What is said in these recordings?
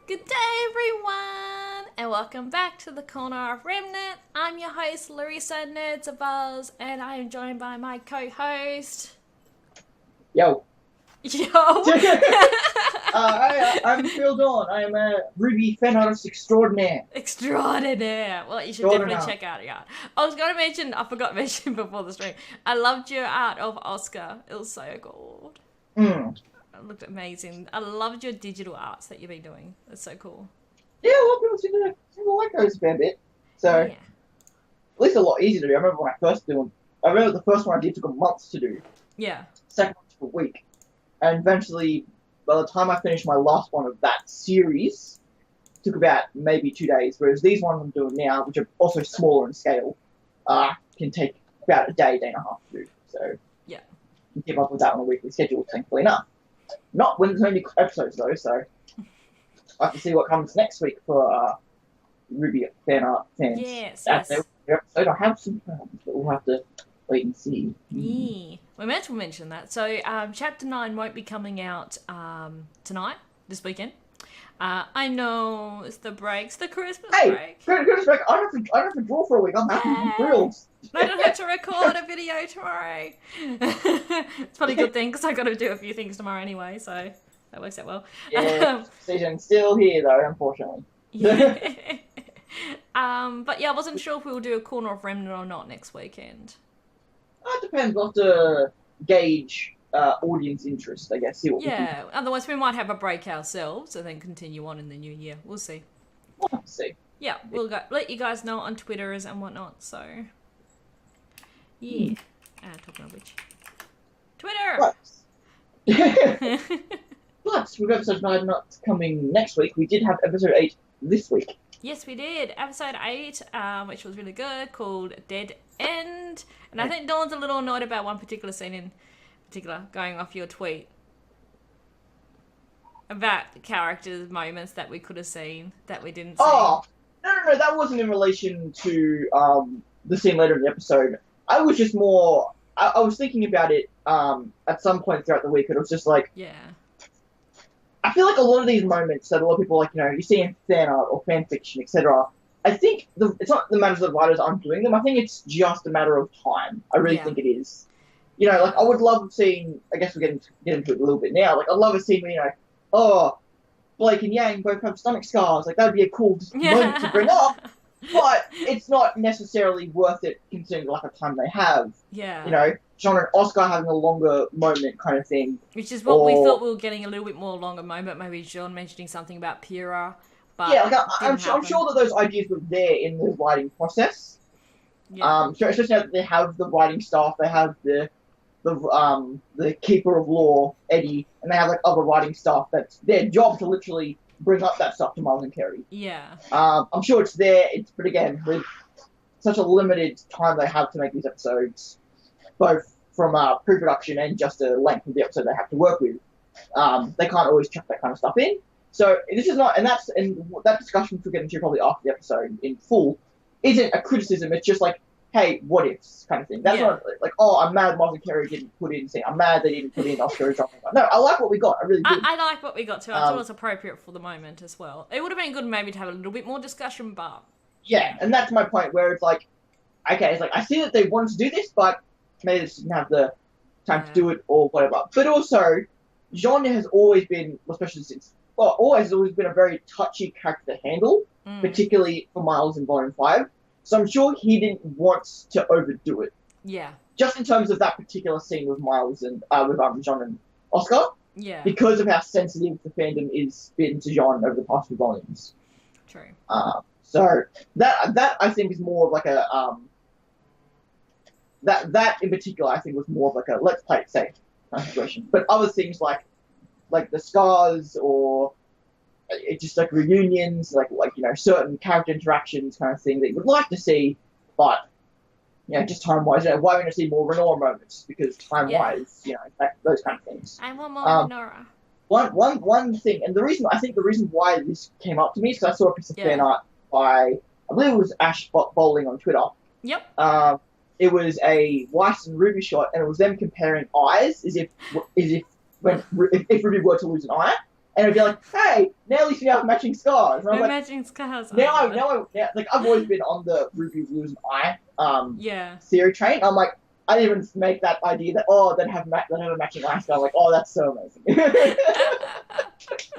Good day, everyone, and welcome back to the corner of Remnant. I'm your host, Larissa, Nerds of Buzz, and I am joined by my co-host... Yo. Yo! I'm Phil Dawn. I am a RWBY fan artist extraordinaire. Extraordinaire. Well, you should definitely check out your art. I was going to mention, I forgot to mention before the stream, I loved your art of Oscar. It was so good. It looked amazing. I loved your digital arts that you've been doing. That's so cool. Yeah, a lot of people seem to like those a fair bit. So, yeah. At least a lot easier to do. I remember when I remember the first one I did took a month to do. Yeah. Second one took a week. And eventually, by the time I finished my last one of that series, it took about maybe 2 days. Whereas these ones I'm doing now, which are also smaller in scale, can take about a day and a half to do. So, yeah. You can keep up with that on a weekly schedule, thankfully enough. Not when there's only episodes though, so I have to see what comes next week for RWBY fan art fans. Yes, That's yes. their episode. I have some plans, but we'll have to wait and see. Yeah, we meant to mention that. So, Chapter 9 won't be coming out tonight, this weekend. I know it's the breaks, the Christmas break. Christmas break. I don't have to draw for a week. I'm happy. I'm thrilled. I don't have to record a video tomorrow. It's probably a good thing because I got to do a few things tomorrow anyway, so that works out well. Yeah, season's still here though, unfortunately. Yeah. But yeah, I wasn't sure if we'll do a corner of Remnant or not next weekend. It depends. We'll have to gauge audience interest, I guess. See what we Yeah, otherwise we might have a break ourselves and then continue on in the new year. We'll see. We'll have to see. Yeah, we'll let you guys know on Twitters and whatnot, so... Yeah. Talking of which. Twitter! But with episode 9 not coming next week, we did have episode 8 this week. Yes, we did. Episode 8, which was really good, called Dead End. And I think Dawn's a little annoyed about one particular scene in particular, going off your tweet. About the characters' moments that we could have seen, that we didn't see. Oh! No, that wasn't in relation to the scene later in the episode. I was just more... I was thinking about it at some point throughout the week, and it was just like... Yeah. I feel like a lot of these moments that a lot of people, like, you know, you see in fan art or fan fiction, etc., I think it's not the matter of the writers aren't doing them. I think it's just a matter of time. I really think it is. You know, like, I would love seeing... I guess we're get into it a little bit now. Like, I'd love to see, you know, oh, Blake and Yang both have stomach scars. Like, that would be a cool moment to bring up. But it's not necessarily worth it considering the lack of time they have. Yeah. You know, John and Oscar having a longer moment kind of thing. Which is what we thought we were getting a little bit more longer moment. Maybe John mentioning something about Pyrrha. But yeah, like I'm sure that those ideas were there in the writing process. Yeah. Especially now that they have the writing staff, they have the keeper of law, Eddie, and they have like other writing staff that's their job to literally bring up that stuff to Miles and Kerry. Yeah. I'm sure it's there. But again, with such a limited time they have to make these episodes, both from pre-production and just the length of the episode they have to work with, they can't always chuck that kind of stuff in. So this is not, and that discussion which we'll get into probably after the episode in full, isn't a criticism. It's just like, hey, what ifs kind of thing. That's not like, oh, I'm mad Miles and Kerry didn't put in. I'm mad they didn't put in Oscar or something. No, I like what we got. I really do. I like what we got too. I thought it was appropriate for the moment as well. It would have been good maybe to have a little bit more discussion, but yeah, and that's my point. Where it's like, okay, it's like I see that they wanted to do this, but maybe they just didn't have the time to do it or whatever. But also, Jean has always been, especially since always been a very touchy character to handle, particularly for Miles in Volume 5. So I'm sure he didn't want to overdo it. Yeah. Just in terms of that particular scene with Miles and with Jean and Oscar. Yeah. Because of how sensitive the fandom is been to Jean over the past few volumes. True. So that I think is more of like a that in particular I think was more of like a let's play it safe kind of situation. But other things like the scars or it's just like reunions, like you know, certain character interactions kind of thing that you would like to see, but you know, just time wise, you know, why want to see more Renora moments? Because time wise, you know, those kind of things. I want more Renora. One thing, and the reason why this came up to me is because I saw a piece of fan art by, I believe it was Ash Bowling on Twitter. Yep. It was a Weiss and Ruby shot, and it was them comparing eyes, as if RWBY were to lose an eye, and it'd be like, hey, now at least we have matching scars. And We're like, matching scars. Now, like, I've always been on the Ruby Blues and I theory train. I'm like, I didn't even make that idea that, they have a matching eye scar. I'm like, oh, that's so amazing.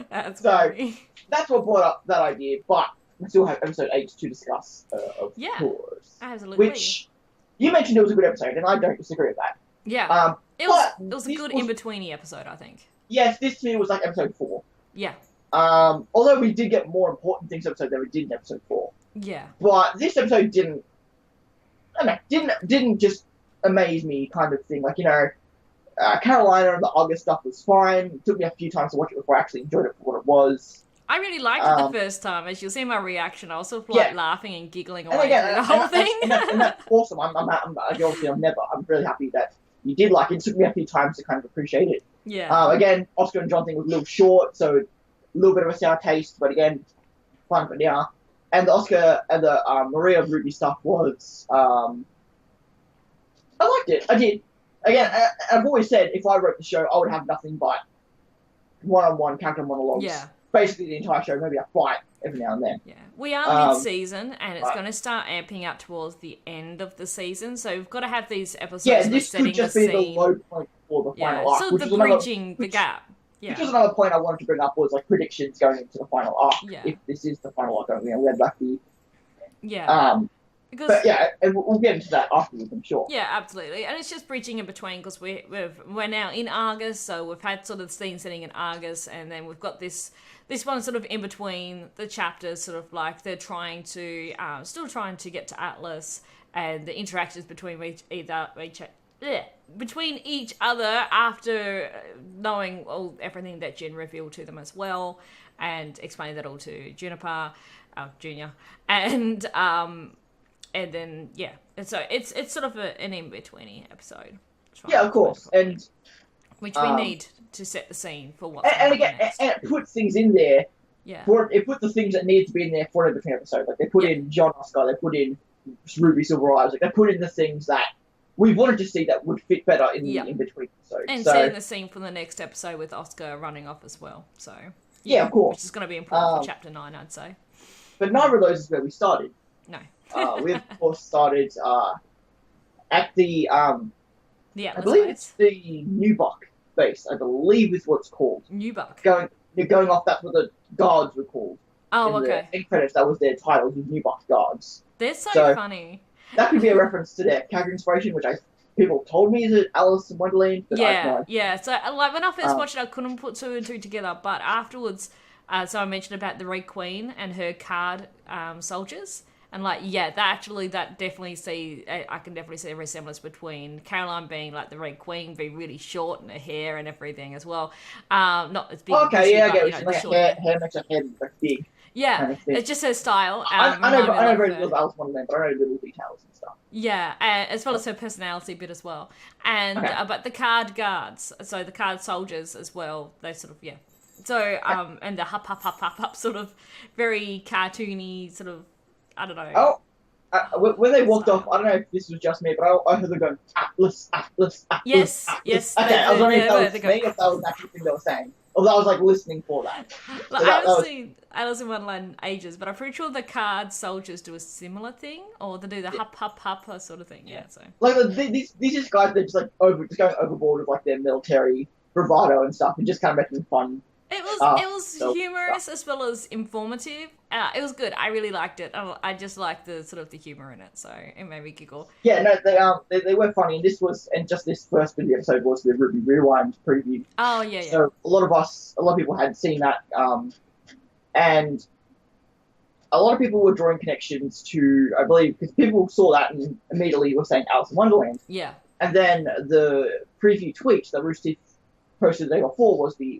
That's so, funny. that's what brought up that idea, but we still have episode 8 to discuss, of course. Absolutely. Which, you mentioned it was a good episode, and I don't disagree with that. Yeah. It was a good in-betweeny episode, I think. Yes, this to me was like episode 4. Yeah. Although we did get more important things episode than we did in episode 4. Yeah. But this episode didn't just amaze me kind of thing. Like, Carolina and the August stuff was fine. It took me a few times to watch it before I actually enjoyed it for what it was. I really liked it the first time. As you'll see my reaction, I was sort of like laughing and giggling away through the whole thing. And that's awesome. I'm really happy that you did like it. It took me a few times to kind of appreciate it. Yeah. Again, Oscar and John thing was a little short, so a little bit of a sour taste, but again, fun for now. And the Oscar and the Maria Ruby stuff was, I liked it. I did. Again, I've always said if I wrote the show, I would have nothing but one-on-one character monologues. Yeah. Basically the entire show, maybe a fight every now and then. Yeah. We are mid-season, and it's going to start amping up towards the end of the season, so we've got to have these episodes this could just be the low point for the final arc. So the bridging the gap. Yeah. Which was another point I wanted to bring up was like predictions going into the final arc. Yeah. If this is the final arc, we had like the... Yeah. But and we'll get into that afterwards, I'm sure. Yeah, absolutely. And it's just bridging in between because we're now in Argus, so we've had sort of the scene setting in Argus, and then we've got this one sort of in between the chapters, sort of like they're trying to, still trying to get to Atlas, and the interactions between between each other after knowing everything that Jen revealed to them as well, and explaining that all to Juniper, Junior, and then, and so it's sort of an in-betweeny episode. Yeah, of course, and... Which we need to set the scene for what's and again, next. And it puts things in there. Yeah. It put the things that needed to be in there for an in-between episode. Like, they put in John Oscar, they put in Ruby Silver Eyes, like, they put in the things that we wanted to see that would fit better in the in-between episode. And setting the scene for the next episode with Oscar running off as well, so... Yeah, of course. Which is going to be important for Chapter 9, I'd say. But neither of those is where we started. No. We of course started at the I believe it's the Newbuck base. I believe is what it's called. Newbuck. Going off, that's what the guards were called. Oh, okay. In credits, that was their title, the Newbuck guards. They're so funny. That could be a reference to their character inspiration, which people told me is Alice in Wonderland. But yeah. So like when I first watched it, I couldn't put 2 and 2 together, but afterwards, so I mentioned about the Red Queen and her card soldiers. And like, that definitely I can definitely see a resemblance between Caroline being like the Red Queen, being really short and her hair and everything as well. Not as big. Okay, I get it. Like hair makes her head like big. Yeah, kind of it's just her style. I know very little about Alice Wonderland, but I know little details and stuff. Yeah, as well as her personality bit as well. And but the card guards, so the card soldiers as well, they sort of So and the hup sort of very cartoony sort of. I don't know. When they walked off, I don't know if this was just me, but I heard them going, Atlas. Yes. Okay, I was wondering if that was me, if that was the actual thing they were saying. Although I was, like, listening for that. Like, I haven't seen Alice in Wonderland in ages, but I'm pretty sure the card soldiers do a similar thing, or they do the hup sort of thing, so. Like, these just guys, they're just, like, going overboard with, like, their military bravado and stuff, and just kind of making fun. It was humorous as well as informative. It was good. I really liked it. I just liked the sort of the humor in it, so it made me giggle. Yeah, no, they were funny, and just this first bit of the episode was the RWBY Rewind preview. Oh yeah. So a lot of people had seen that, and a lot of people were drawing connections to, I believe, because people saw that and immediately were saying Alice in Wonderland. Yeah. And then the preview tweet that Rooster Teeth posted the day before was the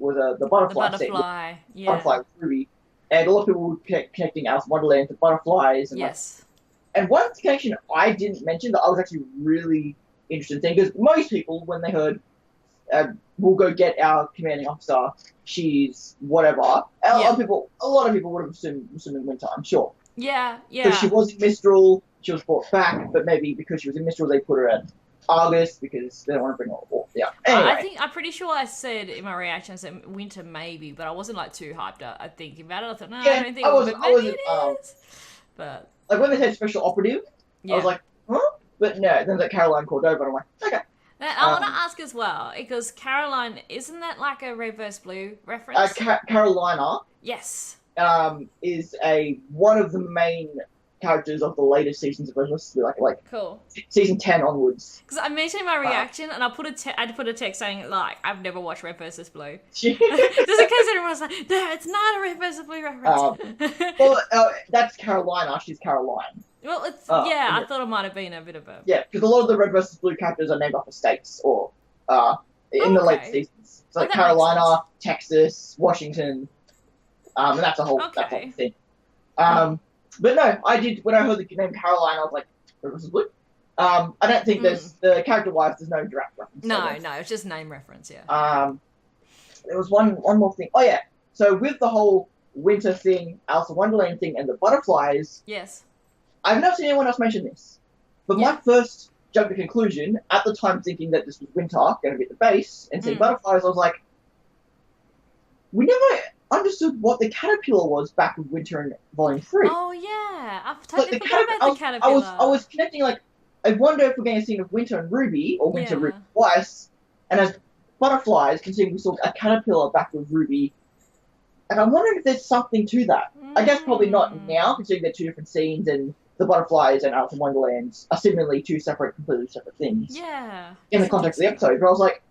butterfly scene. Butterfly with Ruby. And a lot of people were connecting Alice in Wonderland to butterflies. And and one connection I didn't mention that I was actually really interested in, because most people, when they heard, we'll go get our commanding officer, she's whatever, a lot of people would have assumed Winter, I'm sure. Yeah. Because she was in Mistral, she was brought back, but maybe because she was in Mistral, they put her August because they don't want to bring all. Yeah. Anyway. I'm pretty sure I said in my reaction, I said winter maybe, but I wasn't like too hyped up. I thinking about it. I thought, no, I don't think it will, but maybe it is. But like when they said special operative, I was like, huh? But no, then that Caroline called over, and I'm like, okay. Now, I want to ask as well, because Caroline, isn't that like a Red vs. Blue reference? Carolina. Yes. Is one of the main characters of the later seasons of Rooster Teeth, like cool. Season 10 onwards. Because I mentioned my reaction, and I put a text saying like I've never watched Red vs. Blue, just in case everyone's like, no, it's not a Red vs. Blue reference. That's Carolina. She's Caroline. Well, it's I thought it might have been a bit of a because a lot of the Red vs. Blue characters are named after states or in the late seasons. It's like Carolina, Texas, Washington, and that's a whole thing. But no, I did, when I heard the name Caroline, I was like, Red vs. Blue? I don't think there's, the character-wise, there's no direct reference. No, it's just name reference, yeah. There was one more thing. Oh, yeah. So with the whole winter thing, Alice in Wonderland thing, and the butterflies... Yes. I've never seen anyone else mention this. But my first jump to conclusion, at the time thinking that this was winter, going to be at the base, and seeing butterflies, I was like, we never understood what the caterpillar was back with Winter in Volume 3. Oh, yeah. I've totally forgot about the caterpillar. I was connecting, like, I wonder if we're getting a scene of Winter and RWBY, or Winter and RWBY twice, and as butterflies, considering we saw a caterpillar back with RWBY, and I'm wondering if there's something to that. I guess probably not now, considering they're two different scenes, and the butterflies and Alice in Wonderland are seemingly two completely separate things. Yeah. In the context of the episode, but I was like,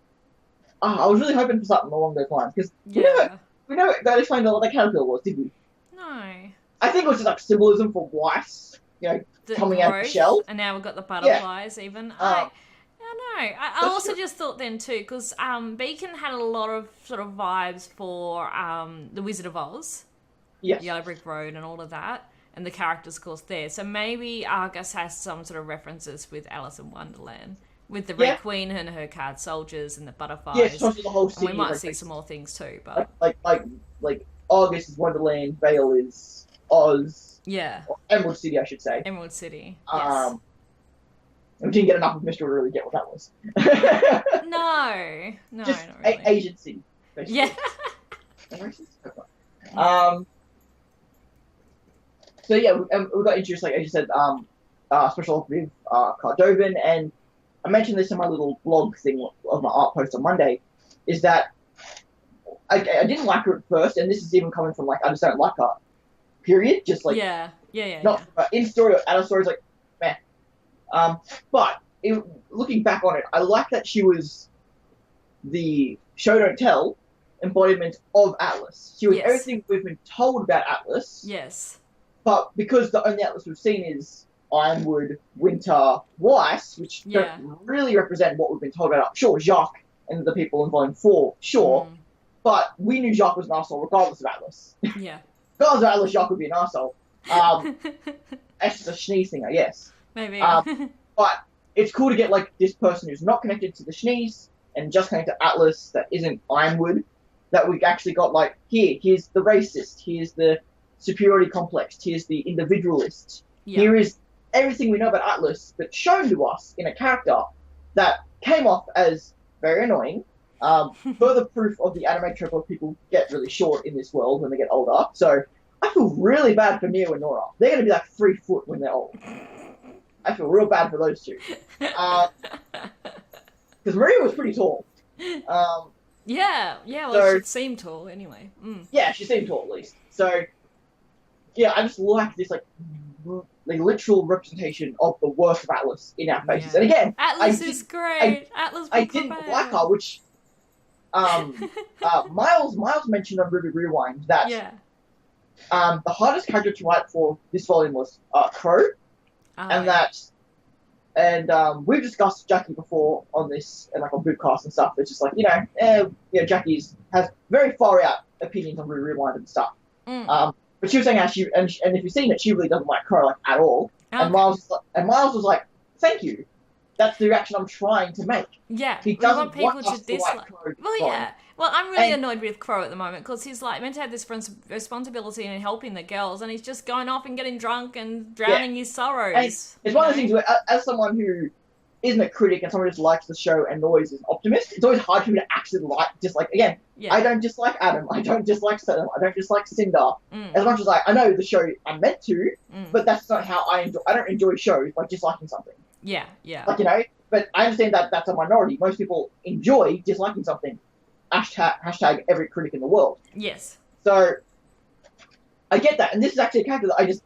I was really hoping for something along those lines, because we never got explained what the caterpillar was, did we? No. I think it was just like symbolism for Weiss, coming out of the shell. And now we've got the butterflies even. I don't know. I also just thought then too, because Beacon had a lot of sort of vibes for The Wizard of Oz. Yes. Yellow Brick Road and all of that. And the characters, of course, there. So maybe Argus has some sort of references with Alice in Wonderland. With the Red Queen and her card soldiers and the butterflies. Yes, the whole city. And we might see some more things too, but like August is Wonderland, Vale is Oz. Yeah. Or Emerald City, I should say. Emerald City. Yes. We didn't get enough of Mystery to really get what that was. No, just not really. agency. Basically. Yeah. So yeah, we got introduced, like as you said, special operative Cardovan, and I mentioned this in my little blog thing of my art post on Monday, is that I didn't like her at first, and this is even coming from like I just don't like her. Period. Just like not in story or out of story. It's like meh. But looking back on it, I like that she was the show don't tell embodiment of Atlas. She was everything we've been told about Atlas. Yes. But because the only Atlas we've seen is Ironwood, Winter, Weiss, which don't really represent what we've been told about. Sure, Jacques and the people in Volume 4, sure. But we knew Jacques was an arsehole regardless of Atlas. Yeah. Regardless of Atlas, Jacques would be an arsehole. That's just a Schneeze thing, I guess. Maybe. But it's cool to get like this person who's not connected to the Schneeze and just connected to Atlas that isn't Ironwood. That we actually got like, here's the racist, here's the superiority complex, here's the individualist. Here is everything we know about Atlas, but shown to us in a character that came off as very annoying. Further proof of the anime trope of people get really short in this world when they get older. So I feel really bad for Neo and Nora. They're going to be like 3 foot when they're old. I feel real bad for those two. Because Maria was pretty tall. Well, she seemed tall anyway. Yeah, she seemed tall at least. So, yeah, I just like this, like literal reception of the work of Atlas in our faces. And again, Atlas is great. I didn't like her, which Miles mentioned on RWBY Rewind that the hardest character to write for this volume was Crow, and we've discussed Jackie before on this and like on Bootcast and stuff. It's just like Jackie has very far out opinions on RWBY Rewind and stuff. But she was saying how she and if you've seen it, she really doesn't like Crow like at all. Okay. And Miles was like, "Thank you. That's the reaction I'm trying to make." Yeah, he doesn't want people to dislike. Well, I'm really annoyed with Crow at the moment because he's like meant to have this responsibility in helping the girls, and he's just going off and getting drunk and drowning his sorrows. And it's one of the things where, as someone who isn't a critic and someone just likes the show and always is an optimist, it's always hard for me to actually dislike. Again, I don't dislike Adam. I don't dislike Saturn. I don't dislike Cinder. As much as I know the show I'm meant to, but that's not how I enjoy. I don't enjoy shows by disliking something. Yeah, yeah. Like, you know, but I understand that that's a minority. Most people enjoy disliking something. Hashtag every critic in the world. Yes. So, I get that. And this is actually a character that I just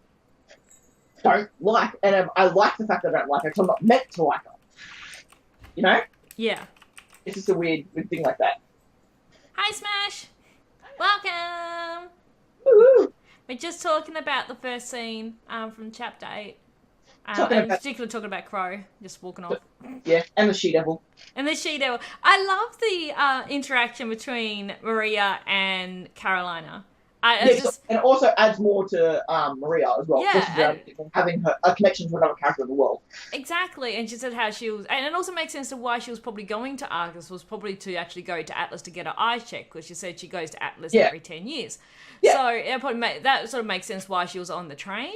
don't like. And I like the fact that I don't like her because I'm not meant to like her. You know? Yeah. It's just a weird thing like that. Hi, Smash! Welcome! Woo-hoo. We're just talking about the first scene from Chapter 8. In particular, talking about Crow, just walking off. Yeah, and the She-Devil. And the She-Devil. I love the interaction between Maria and Carolina. And it also adds more to Maria as well. Yeah. Having a connection to another character in the world. Exactly, and she said how she was... And it also makes sense to why she was probably going to Argus, was probably to actually go to Atlas to get her eyes checked, because she said she goes to Atlas every 10 years. Yeah. So that sort of makes sense why she was on the train,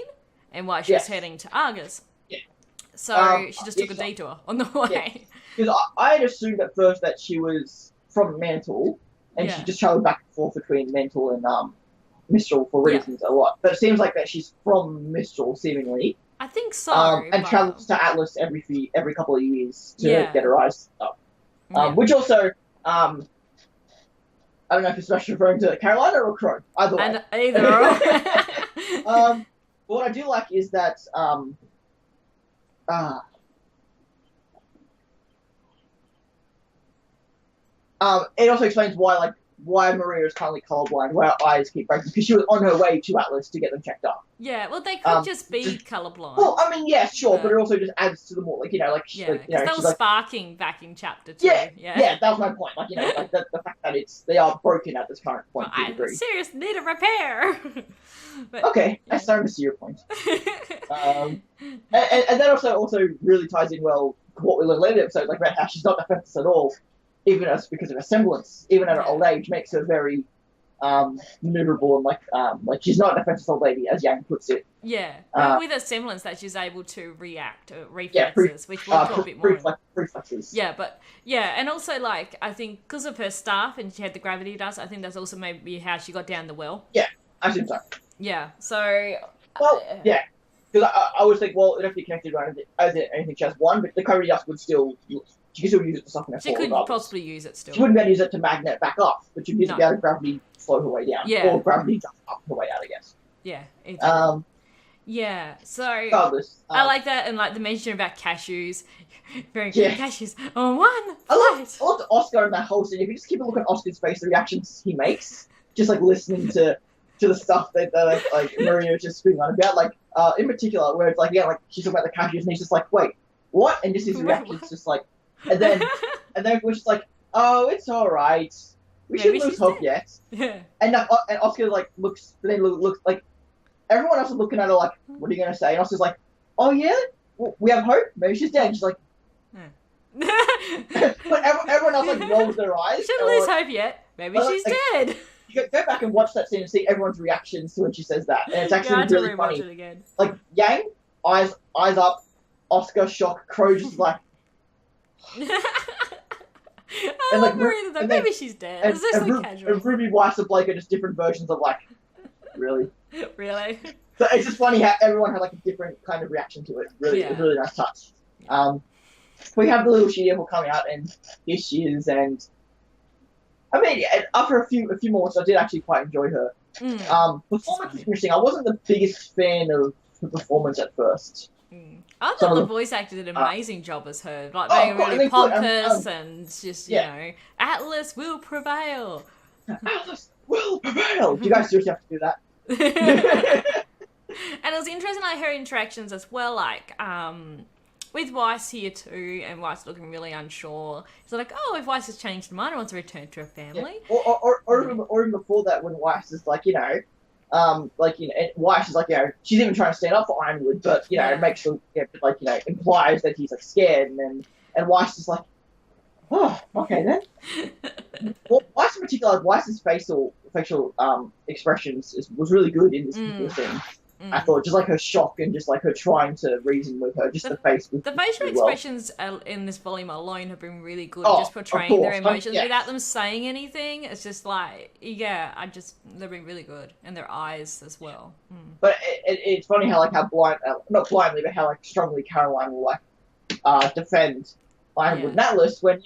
and why she was heading to Argus. Yeah. So she just took a detour on the way. Because I had assumed at first that she was from Mantle, and she just travelled back and forth between Mantle and Mistral for reasons a lot. But it seems like that she's from Mistral, seemingly. I think so. And travels to Atlas every couple of years to get her eyes up. Which also, I don't know if it's especially referring to Carolina or Crow. Either way. Either. What I do like is that it also explains why Maria is currently colorblind, why her eyes keep breaking, because she was on her way to Atlas to get them checked up. Yeah, well, they could just be colorblind. Well, I mean, yeah, sure, but it also just adds to the more, that was sparking back in Chapter 2. Yeah, that was my point. The fact that they are broken at this current point. I seriously need a repair. But, okay, I'm starting to see your point. And that also really ties in well to what we learned later in the episode, about how she's not defenseless at all. Even because of her semblance, even at her old age, makes her very maneuverable and she's not a defensive old lady, as Yang puts it. Yeah, with a semblance that she's able to react, reflexes, which we'll talk a bit more. Reflexes. Yeah, and also I think because of her staff and she had the gravity dust, I think that's also maybe how she got down the well. Yeah, I think so. Yeah, so. Well, yeah, because I was thinking, well, it'd have to be connected to anything she has one, but the gravity dust would still. She could still use it for something. She could possibly use it still. She wouldn't be able to use it to magnet back up, but she'd use it to be able to gravity slow her way down. Yeah. Or gravity jump up her way out, I guess. Yeah. Exactly. Yeah, so... Regardless. I like that, and the mention about cashews. Very good cashews on one flight. I love Oscar in that whole scene. If you just keep a look at Oscar's face, the reactions he makes, just listening to the stuff that Maria was just speaking on about, in particular, where it's she's talking about the cashews, and he's just wait, what? And just his reaction's just and then we're just oh, it's all right. We shouldn't lose hope yet. Yeah. And Oscar looks everyone else is looking at her what are you gonna say? And Oscar's oh yeah, well, we have hope. Maybe she's dead. And she's but everyone else rolls their eyes. Shouldn't lose hope yet. Maybe she's dead. You go back and watch that scene and see everyone's reactions to when she says that, and it's actually really funny. It again. Yang, eyes up, Oscar shock, Crow just I love Marina though. Maybe she's dead. It's just casual. And Ruby, Weiss, and Blake are just different versions of really. Really? So it's just funny how everyone had a different kind of reaction to it. Really, a really nice touch. We have the little She-Devil coming out, and here she is, and I mean, after a few moments, I did actually quite enjoy her. Performance was interesting. I wasn't the biggest fan of the performance at first. I thought the voice actor did an amazing job as her, being really pompous and just, Atlas will prevail. Atlas will prevail. Do you guys seriously have to do that? And it was interesting, her interactions as well, with Weiss here too, and Weiss looking really unsure. He's if Weiss has changed her mind and wants to return to her family. Yeah. Or even before that, when Weiss is Weiss is she's even trying to stand up for Ironwood, but it makes her implies that he's scared, and Weiss is oh, okay then. Well, Weiss in particular, Weiss's facial expressions was really good in this particular scene. I thought just like her shock and just like her trying to reason with her, just the face. The facial expressions in this volume alone have been really good, just portraying their emotions without them saying anything. It's just like, they've been really good, and their eyes as well. But it's funny how not blindly, but how like strongly Caroline will like defend Ironwood and Atlas when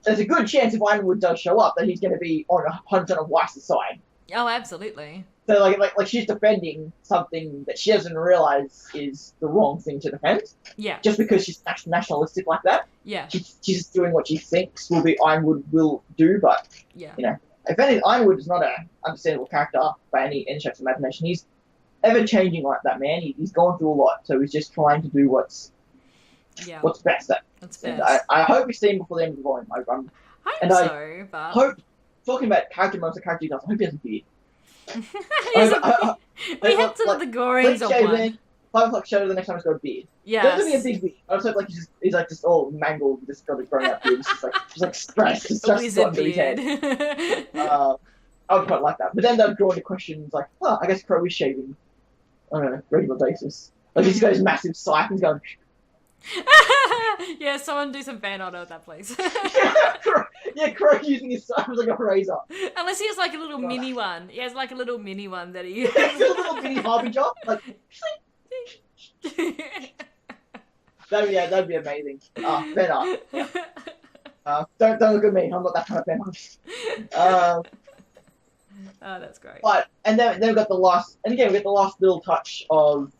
there's a good chance if Ironwood does show up that he's going to be on 100% of Weiss's side. Oh, absolutely. So like she's defending something that she doesn't realize is the wrong thing to defend. Yeah. Just because she's nationalistic like that. Yeah. She's just doing what she thinks Ironwood will do, but if anything, Ironwood is not an understandable character by any stretch of imagination. He's ever changing like that, man. He's gone through a lot, so he's just trying to do what's best. That's best. I hope we see him before the end of the volume. I hope, talking about character moments, I hope he has a beard. We had sort of the gorings of one. 5 o'clock shadow the next time he's got a beard. Yeah. There's gonna be a big beard. I was like he's like just all mangled, just got a grown up beard. Just like stressed, just got into his head. I would quite like that. But then they'd draw into questions like, I guess Crow is shaving on a regular basis. Like he's got his massive scythe and he's going. Yeah, someone do some fan art of that, please. Crow using his scythe as like a razor. Unless he has like a little mini one. He has like a little mini one that he uses. A little mini harbinger. Like, that'd be amazing. Fan art. Don't look at me. I'm not that kind of fan art. Oh, that's great. But and then we've got the last, and again we get the last little touch of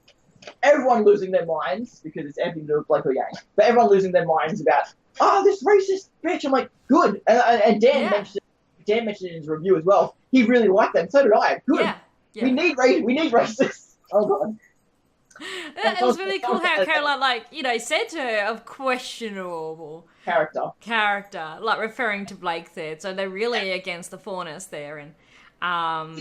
everyone losing their minds because it's anything to do with Blake or Yang. But everyone losing their minds about this racist bitch. I'm like, good. And Dan mentioned it in his review as well. He really liked that, and so did I. Good. Yeah. We need racists. Oh god. It was really cool how Caroline, said to her of questionable character, like referring to Blake there. So they're really against the fairness there, and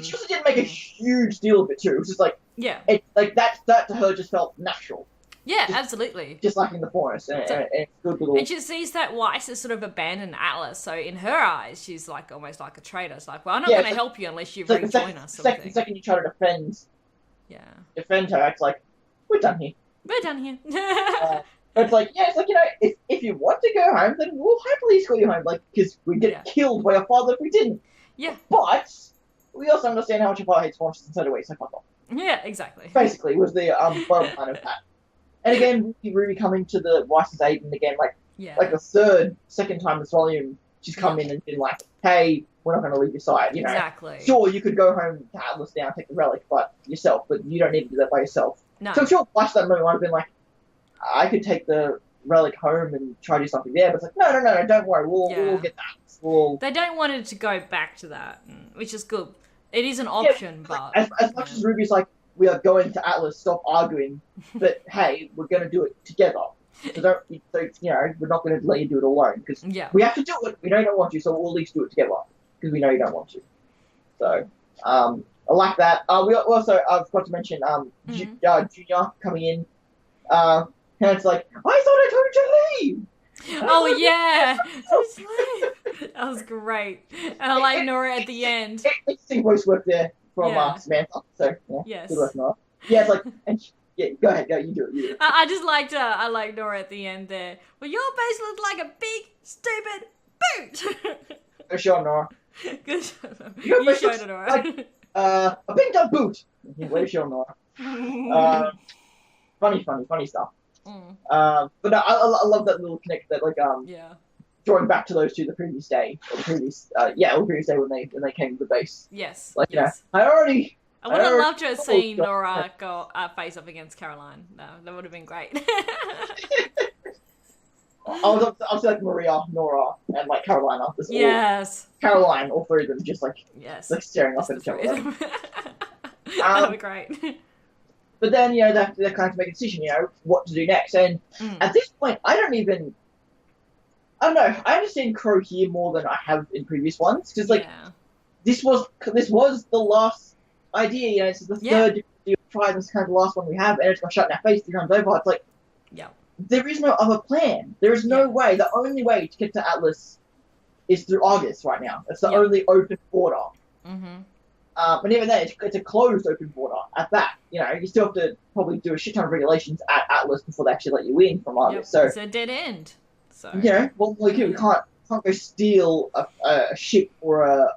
she also didn't make a huge deal of it too. It was just like that to her just felt natural. Yeah, absolutely. Just like in the forest, and it's good little. And she sees that Weiss has sort of abandoned Atlas, so in her eyes, she's like almost like a traitor. It's like, well, I'm not going to help you unless you rejoin us. The second you try to defend her, it's like, we're done here. But it's like, if you want to go home, then we'll happily escort you home, because we'd get killed by your father if we didn't. Yeah. But we also understand how much your father hates monsters, and so do we, so fuck off. Yeah, exactly. Basically, was the bottom line of that. And again, Ruby coming to the Weiss's aid, and again, like the second time this volume, she's come in and been like, hey, we're not going to leave your side, Exactly. Sure, you could go home to Atlas now and take the relic, but you don't need to do that by yourself. No. So I'm sure Weiss that moment might have been like, I could take the relic home and try to do something there, but it's like, no, don't worry, we'll get that. They don't want it to go back to that, which is good. It is an option, but... As much as Ruby's like, we are going to Atlas, stop arguing, but hey, we're going to do it together. So we're not going to let you do it alone, because we have to do it. We know you don't want to, so we'll at least do it together, because we know you don't want to. So, I like that. We also, I forgot to mention, Junior coming in, and it's like, I thought I told you to leave! Oh yeah, that was great. And I like Nora at the end. Interesting voice work there from Samantha. So yes, good work, Nora. Yeah, it's like, go ahead, you do it. I just liked I like Nora at the end there. Well, your base looks like a big stupid boot. Good shot, Nora. Good shot. You showed it, Nora. Like, a big up boot. Way to show, Nora. Funny stuff. But no, I love that little connect that drawing back to those two the previous day when they came to the base. Yes. I would have loved to have seen Nora go face up against Caroline. No, that would have been great. I was like Maria, Nora, and Carolina. Yes. Caroline, all three of them just staring off at each other. That would be great. But then, they have to kind of make a decision, what to do next. And at this point, I don't know, I understand Crow here more than I have in previous ones. Because, this was the last idea, this is the third you've tried, this is kind of the last one we have, and it's got shut in our face 3 times over. It's like, there is no other plan. There is no way. The only way to get to Atlas is through August right now. It's the only open border. And even then, it's a closed open border at that. You know, you still have to probably do a shit ton of regulations at Atlas before they actually let you in from Argus. Yep. So it's a dead end. So you know, we can't go steal a ship or a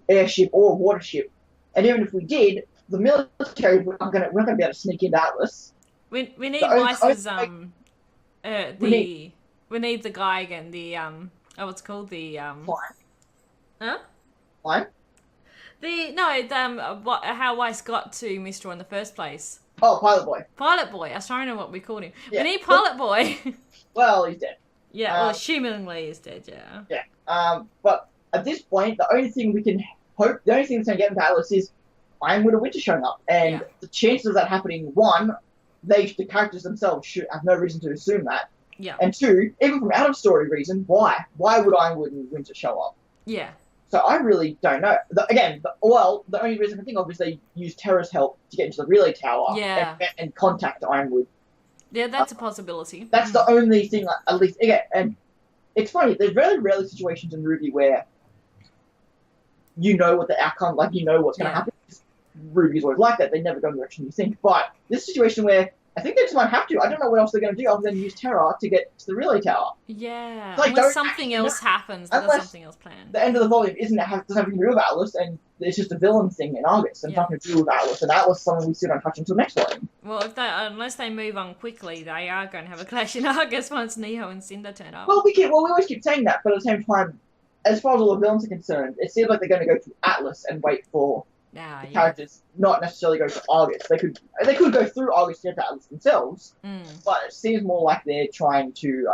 airship or a water ship. And even if we did, the military we're not gonna be able to sneak into Atlas. We need Weiss's we need the guy again, what's it called, Fine. Huh? Fine. How Weiss got to Mistral in the first place. Oh, Pilot Boy. Pilot Boy. I was trying to know what we called him. Yeah. We need Pilot Boy. Well, he's dead. Yeah, well, assumingly he's dead, yeah. Yeah. But at this point, the only thing that's going to get into Atlas is Ironwood or Winter showing up. And the chances of that happening, one, the characters themselves should have no reason to assume that. Yeah. And two, even from out of story reason, why? Why would Ironwood and Winter show up? Yeah. So I really don't know. The only reason I can think of is they use Terra's help to get into the relay tower and contact Ironwood. Yeah, that's a possibility. That's the only thing, at least, again, and it's funny, there's very rarely situations in RWBY where you know what the outcome, like you know what's going to happen. RWBY's always like that, they never go in the direction you think. But this situation where I think they just might have to. I don't know what else they're going to do other than use Terra to get to the relay tower. Yeah, like, unless something else happens, there's something else planned. The end of the volume doesn't have anything to do with Atlas, and it's just a villain thing in Argus, and nothing to do with Atlas, and Atlas is something we still don't touch until next volume. Well, unless they move on quickly, they are going to have a clash in Argus once Neo and Cinder turn up. Well, we always keep saying that, but at the same time, as far as all the villains are concerned, it seems like they're going to go to Atlas and wait for the characters, not necessarily go to Argus. They could go through Argus to get to Atlas themselves, but it seems more like they're trying to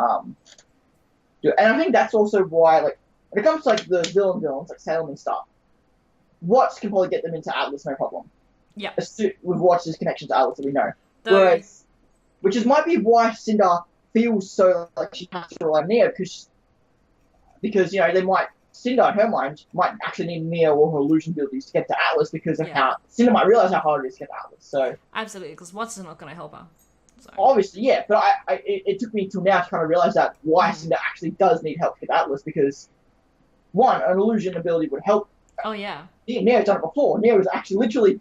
do it. And I think that's also why, like, when it comes to like the villains, like Salem and stuff, Watts can probably get them into Atlas, no problem. Yeah. With Watts' connection to Atlas that we know. Whereas, might be why Cinder feels so like she has to rely on Neo, because you know, they might, Cinder, in her mind, might actually need Neo or her illusion abilities to get to Atlas because of how Cinder might realize how hard it is to get to Atlas. So absolutely, because Watts is not going to help her. So. Obviously, yeah, but it took me till now to kind of realize that why Cinder actually does need help to get Atlas, because one, an illusion ability would help. Oh yeah. Neo's done it before. Neo has literally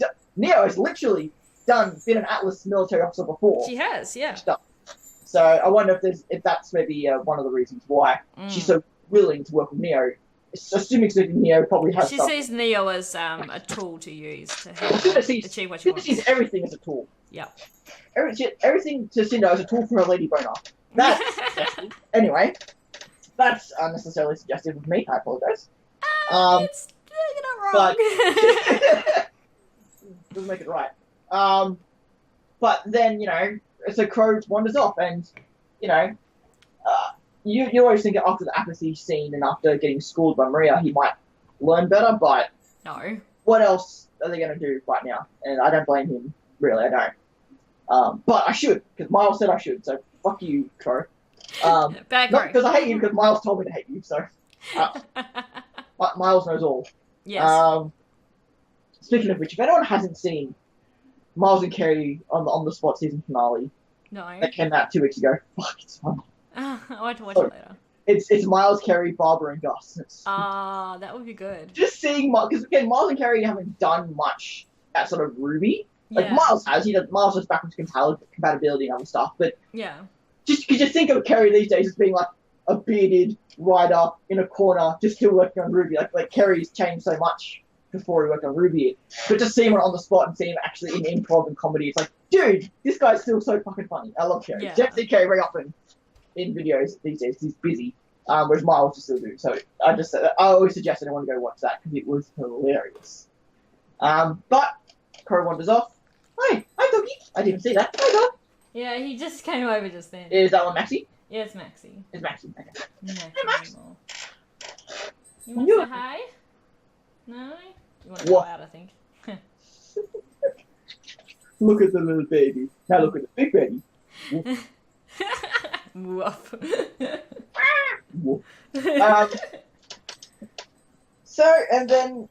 been an Atlas military officer before. She has, yeah. So I wonder if that's maybe one of the reasons why she's so willing to work with Neo. Assuming Neo probably has. She sees Neo as a tool to use to help achieve what she wants. She sees everything as a tool. Yeah. Everything to Cinder is a tool for her lady boner. That's anyway. That's unnecessarily suggestive of me. I apologize. It's not wrong. But doesn't make it right. But then so Crow wanders off, and you always think after the apathy scene and after getting schooled by Maria, he might learn better. But no. What else are they going to do right now? And I don't blame him. Really, I don't. But I should, because Miles said I should. So fuck you, Crow. Bad Not because I hate you, because Miles told me to hate you. So Miles knows all. Yes. Speaking of which, if anyone hasn't seen Miles and Kerry on the Spot season finale, that came out 2 weeks ago. Fuck, it's fun. I want to watch it later. It's Miles, Kerry, Barbara, and Gus. That would be good. Just seeing because again, Miles and Kerry haven't done much at sort of RWBY. Like Miles has, Miles has backwards compatibility and other stuff, but just think of Kerry these days as being like a bearded writer in a corner, just still working on RWBY. Like Kerry's changed so much before he worked on RWBY, but just seeing him on the spot and seeing him actually in improv and comedy, it's like, dude, this guy's still so fucking funny. I love Kerry. You don't see Kerry very often in videos these days. He's busy, whereas Miles just still do. So I always suggest anyone go watch that because it was hilarious. But Crow wanders off. Hi Doggy. I didn't see that. Hi Dog. Yeah, he just came over just then. Is that one Maxie? Yeah, it's Maxie. It's Maxie. Okay. Maxie. Hey, Max. You want to say hi? No? You want to go out, I think. Look at the little baby. Now look at the big baby. Woof. Woof. So, and then,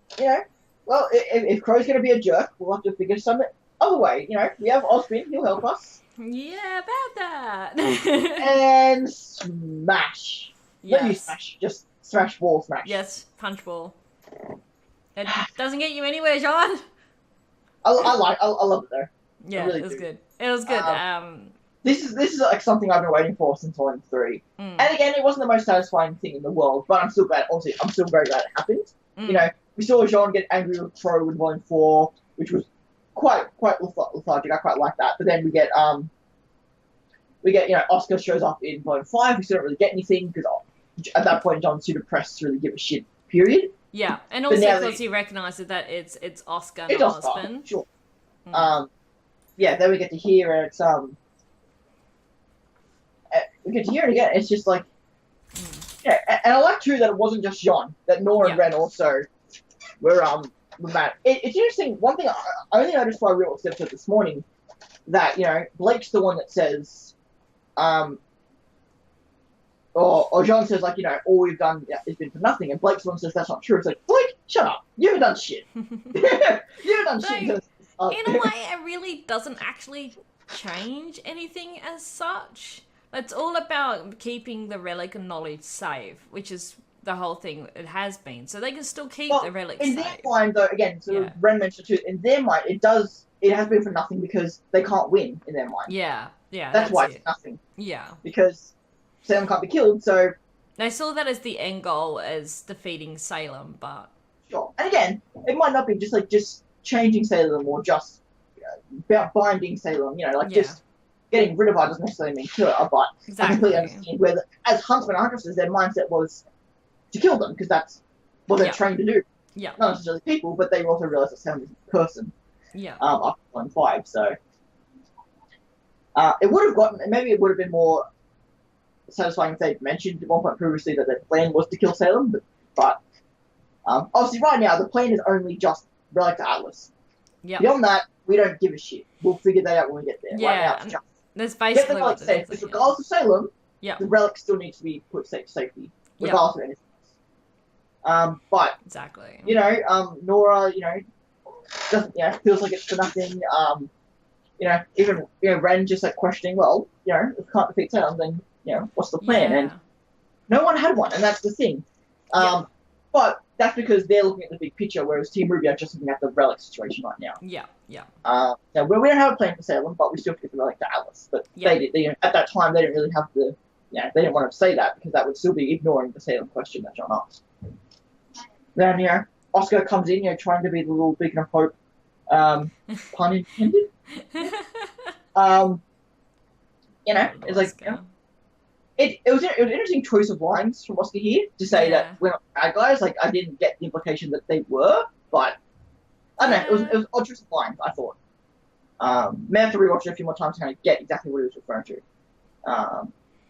well, if Crow's going to be a jerk, we'll have to figure some other way. We have Osbin, he'll help us. Yeah, about that. And Smash. Yes. Not you Smash, just Smash Ball Smash. Yes, Punch Ball. It doesn't get you anywhere, John. I love it though. Yeah, really it was good. It was good. This is like something I've been waiting for since Volume 3. And again, it wasn't the most satisfying thing in the world, but I'm still glad. Obviously, I'm still very glad it happened. You know, we saw Jean get angry with Crow in Volume 4, which was quite lethargic. I quite like that. But then we get Oscar shows up in Volume 5. We still don't really get anything because at that point John's too depressed to really give a shit. Period. Yeah, and also because he recognises that it's Oscar, not husband. Sure. Yeah, then we get to hear it. We get to hear it again. It's just like, yeah, and I like too that it wasn't just Jean. That Nora and Ren also were mad. It's interesting. One thing I only noticed while I rewatched the episode this morning that Blake's the one that says, or Jean says like all we've done has been for nothing, and Blake's the one that says that's not true. It's like Blake, shut up. You haven't done shit. You haven't done shit. In a way, it really doesn't actually change anything as such. It's all about keeping the relic and knowledge safe, which is the whole thing it has been. So they can still keep the relic safe. In their mind, though, again, Ren mentioned too, in their mind, it has been for nothing because they can't win in their mind. Yeah. That's why it's nothing. Yeah. Because Salem can't be killed, so... They saw that as the end goal, as defeating Salem, but... Sure. And again, it might not be just changing Salem or just about binding Salem, just... Getting rid of her doesn't necessarily mean kill her, but I completely understand where, as huntsmen and huntresses, their mindset was to kill them, because that's what they're trained to do. Yeah. Not necessarily people, but they also realised that Sam is a person. Yeah. After Volume 5, so... it would have been more satisfying if they'd mentioned at one point previously that their plan was to kill Salem, but obviously right now the plan is only just Relic to Atlas. Yeah. Beyond that, we don't give a shit. We'll figure that out when we get there. Yeah. Right now, it's just... That's basically what it is. Because regardless of Salem, the relic still needs to be put to safety, regardless of anything else. But exactly, Nora, doesn't, feels like it's for nothing. Even Ren just like questioning. Well, if we can't defeat Salem, then what's the plan? And no one had one, and that's the thing. But that's because they're looking at the big picture, whereas Team RWBY are just looking at the relic situation right now. Yeah. We don't have a plan for Salem, but we still get the relic to Atlas. But they at that time, they didn't really have the, they didn't want to say that because that would still be ignoring the Salem question that John asked. Then, Oscar comes in, trying to be the little beacon of hope, pun intended. It's like, It was an interesting choice of lines from Oscar here to say that we're not bad guys. Like, I didn't get the implication that they were, but I don't know. It was odd choice of lines, I thought. May have to rewatch it a few more times to kind of get exactly what he was referring to.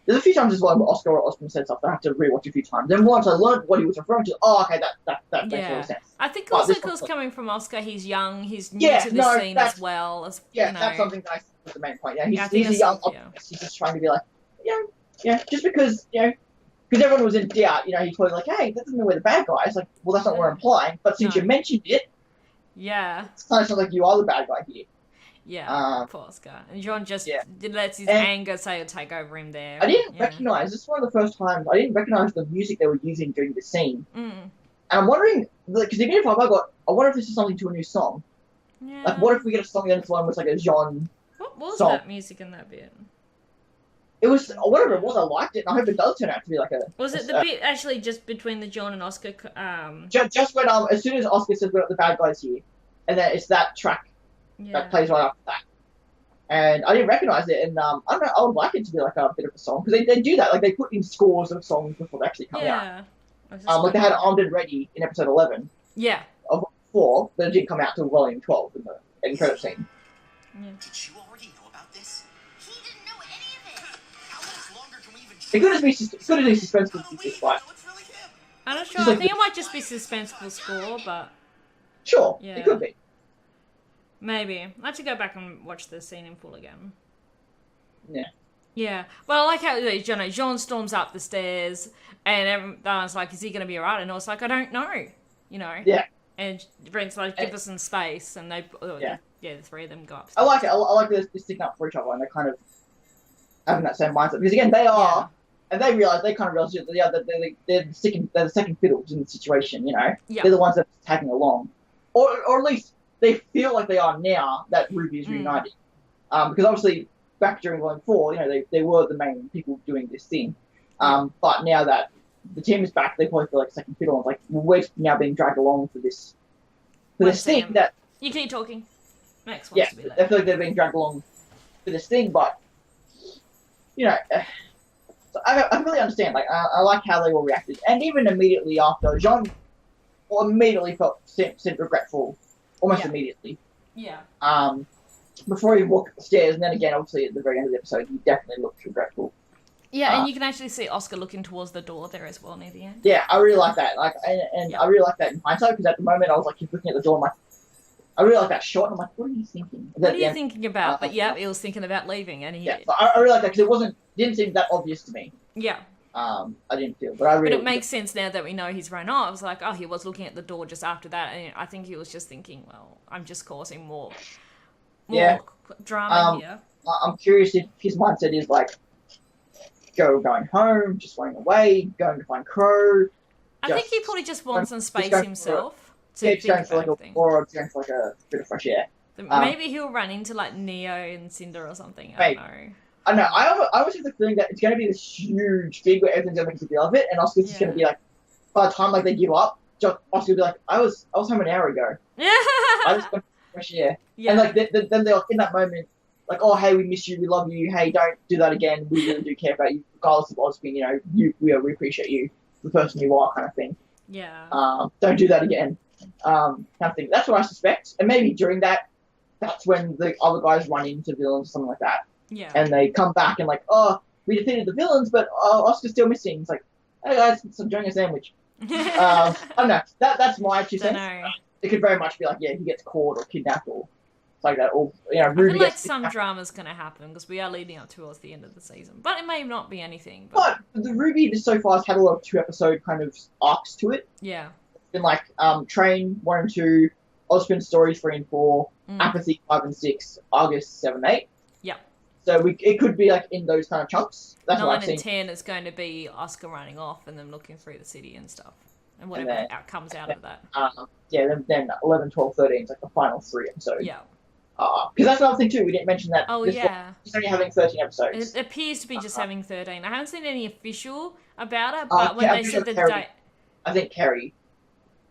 There's a few times as well where Oscar or Oscar said stuff that I have to rewatch a few times. Then once I learned what he was referring to, okay, that makes a lot of sense. I think also because coming from Oscar, he's young, he's new to the scene as well. That's something that I think was the main point. Yeah, he's a young optimist. He's just trying to be like, just because, because everyone was in doubt, he's probably like, hey, that doesn't mean we're the bad guys. Like, well, that's not what we're implying. But since you mentioned it, it's kind of sounds like you are the bad guy here. Yeah, poor Oscar. And John just lets his anger take over him there. I didn't recognise, this is one of the first times, I didn't recognise the music they were using during the scene. And I'm wondering, because even if I wonder if this is something to a new song. Yeah. Like, what if we get a song that was like a Jean What was song? That music in that bit? It was, whatever it was, I liked it, and I hope it does turn out to be like a... Was it the bit actually just between the John and Oscar? Just when, as soon as Oscar says we're not the bad guys here, and then it's that track that plays right after that. And I didn't recognise it, and I don't know, I would like it to be like a bit of a song, because they do that, like they put in scores of songs before they actually come out. Like they had Armed and Ready in episode 11. Yeah. Of 4, but it didn't come out till volume 12 in the end credit scene. Yeah. Did you already know about this? He didn't know any of it. How much longer can we even It could be suspenseful to this fight. I'm not sure. I think it might just be suspenseful score, but... Sure, it could be. Maybe. I have to go back and watch the scene in full again. Yeah. Yeah. Well, I like how, Jean storms up the stairs, and everyone's like, is he going to be alright? And I was like, I don't know. Yeah. And Brent's like, give us some space, and they... the three of them go upstairs. I like it. I like this sticking up for each other, and they're kind of having that same mindset. Because again, they are and they kind of realize that they're the second fiddles in the situation. You know, Yeah. they're the ones that are tagging along, or at least they feel like they are now that RWBY is reunited. Because obviously back during Volume 4, you know, they were the main people doing this thing. But now that the team is back, they probably feel like second fiddle. And like we're now being dragged along for this thing that you keep talking. Max wants to be there. They feel like they're being dragged along for this thing, but you know, so I completely understand. Like I like how they all reacted, and even immediately after, Jean immediately seemed regretful, almost immediately. Yeah. Before he walked up the stairs, and then again, obviously at the very end of the episode, he definitely looked regretful. Yeah, and you can actually see Oscar looking towards the door there as well near the end. Yeah, I really like that. Like, and I really like that in hindsight, because at the moment I was like, keep looking at the door, I'm like, I really like that shot. And I'm like, what are you thinking? What are you thinking about? But yeah, he was thinking about leaving, and he. Yeah, so I really like that because didn't seem that obvious to me. Yeah. I didn't feel, but I really. But it makes sense now that we know he's run off. I was like, oh, he was looking at the door just after that, and I think he was just thinking, well, I'm just causing more drama here. I'm curious if his mindset is like, going home, just running away, going to find Crow. I think he probably just wants some space himself. Just going for like a bit of fresh air. Maybe he'll run into like Neo and Cinder or something. I don't know. I don't know. I always have the feeling that it's going to be this huge thing where everything's going to make a deal of it, and Oscar's just going to be like, by the time like they give up, Oscar will be like, I was home an hour ago. I just went for fresh air. Yeah. And like then they're like, in that moment, like, oh hey, we miss you, we love you, hey, don't do that again. We really do care about you, regardless of what's been, you know, we appreciate you, the person you are, kind of thing. Yeah. Don't do that again. Kind of thing. That's what I suspect. And maybe during that's when the other guys run into villains or something like that. Yeah. And they come back and like, oh, we defeated the villains, but Oscar's still missing. It's like, hey guys, I'm doing a sandwich. I don't know. That's my 2 cents. It could very much be like, yeah, he gets caught or kidnapped or like that. Or you know, RWBY I feel like some drama's going to happen because we are leading up towards the end of the season, but it may not be anything. But the RWBY so far has had a lot of 2-episode kind of arcs to it. Yeah. It's been like Train 1 and 2, Ozpin Story 3 and 4, Apathy 5 and 6, August 7 8. Yeah. So it could be like in those kind of chunks. That's 9 what I've and seen. 10 is going to be Oscar running off and them looking through the city and stuff. And whatever comes out of that. Then 11, 12, 13 is like the final 3 episodes. Yeah. Because that's another thing too, we didn't mention that. Oh, yeah. It's only having 13 episodes. It appears to be just having 13. I haven't seen any official about it, but when they said the date... I think Kerry.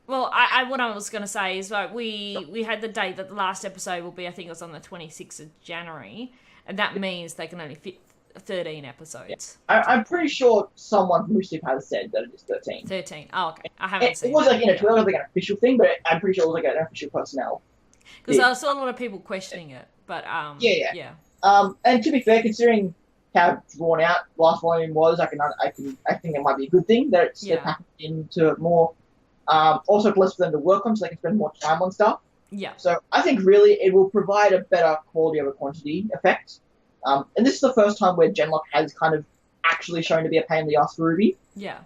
Well, what I was going to say is like we had the date that the last episode will be, I think it was on the 26th of January, and that means they can only fit 13 episodes. Yeah. I'm pretty sure someone from Rooster Teeth has said that it is 13. 13. Oh, okay. I haven't seen it. It was like, it was like an official thing, but I'm pretty sure it was like an official personnel. Because I saw a lot of people questioning it, but yeah. And to be fair, considering how drawn out last volume was, I think it might be a good thing that it's packaged into more. Also, less for them to work on, so they can spend more time on stuff. Yeah. So I think really it will provide a better quality over quantity effect. And this is the first time where Genlock has kind of actually shown to be a pain in the ass for RWBY. Yeah.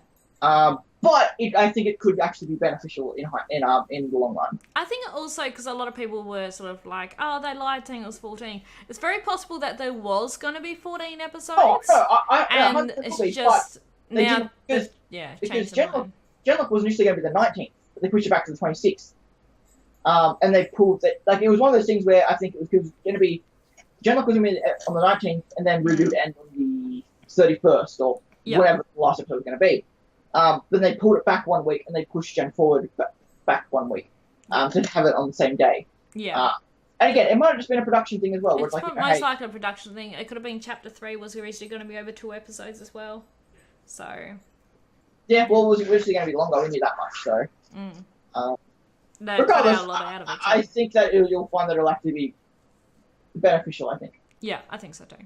But I think it could actually be beneficial in the long run. I think also because a lot of people were sort of like, oh, they lied saying it was 14. It's very possible that there was going to be 14 episodes. Oh, no, and it's just now, because Genlock was initially going to be the 19th, but they pushed it back to the 26th. And they pulled it. Like, it was one of those things where I think it was going to be Genlock was going to be on the 19th, and then RWBY would end on the 31st, or whatever the last episode was going to be. Then they pulled it back 1 week, and they pushed Gen forward back 1 week to have it on the same day. Yeah. And again, it might have just been a production thing as well. It's most likely a production thing. It could have been Chapter 3 was originally going to be over 2 episodes as well. So... Yeah, well, it was originally going to be longer. We knew that much, so... regardless, a lot out of it, I think that you'll find that it'll actually be beneficial, I think. Yeah, I think so too.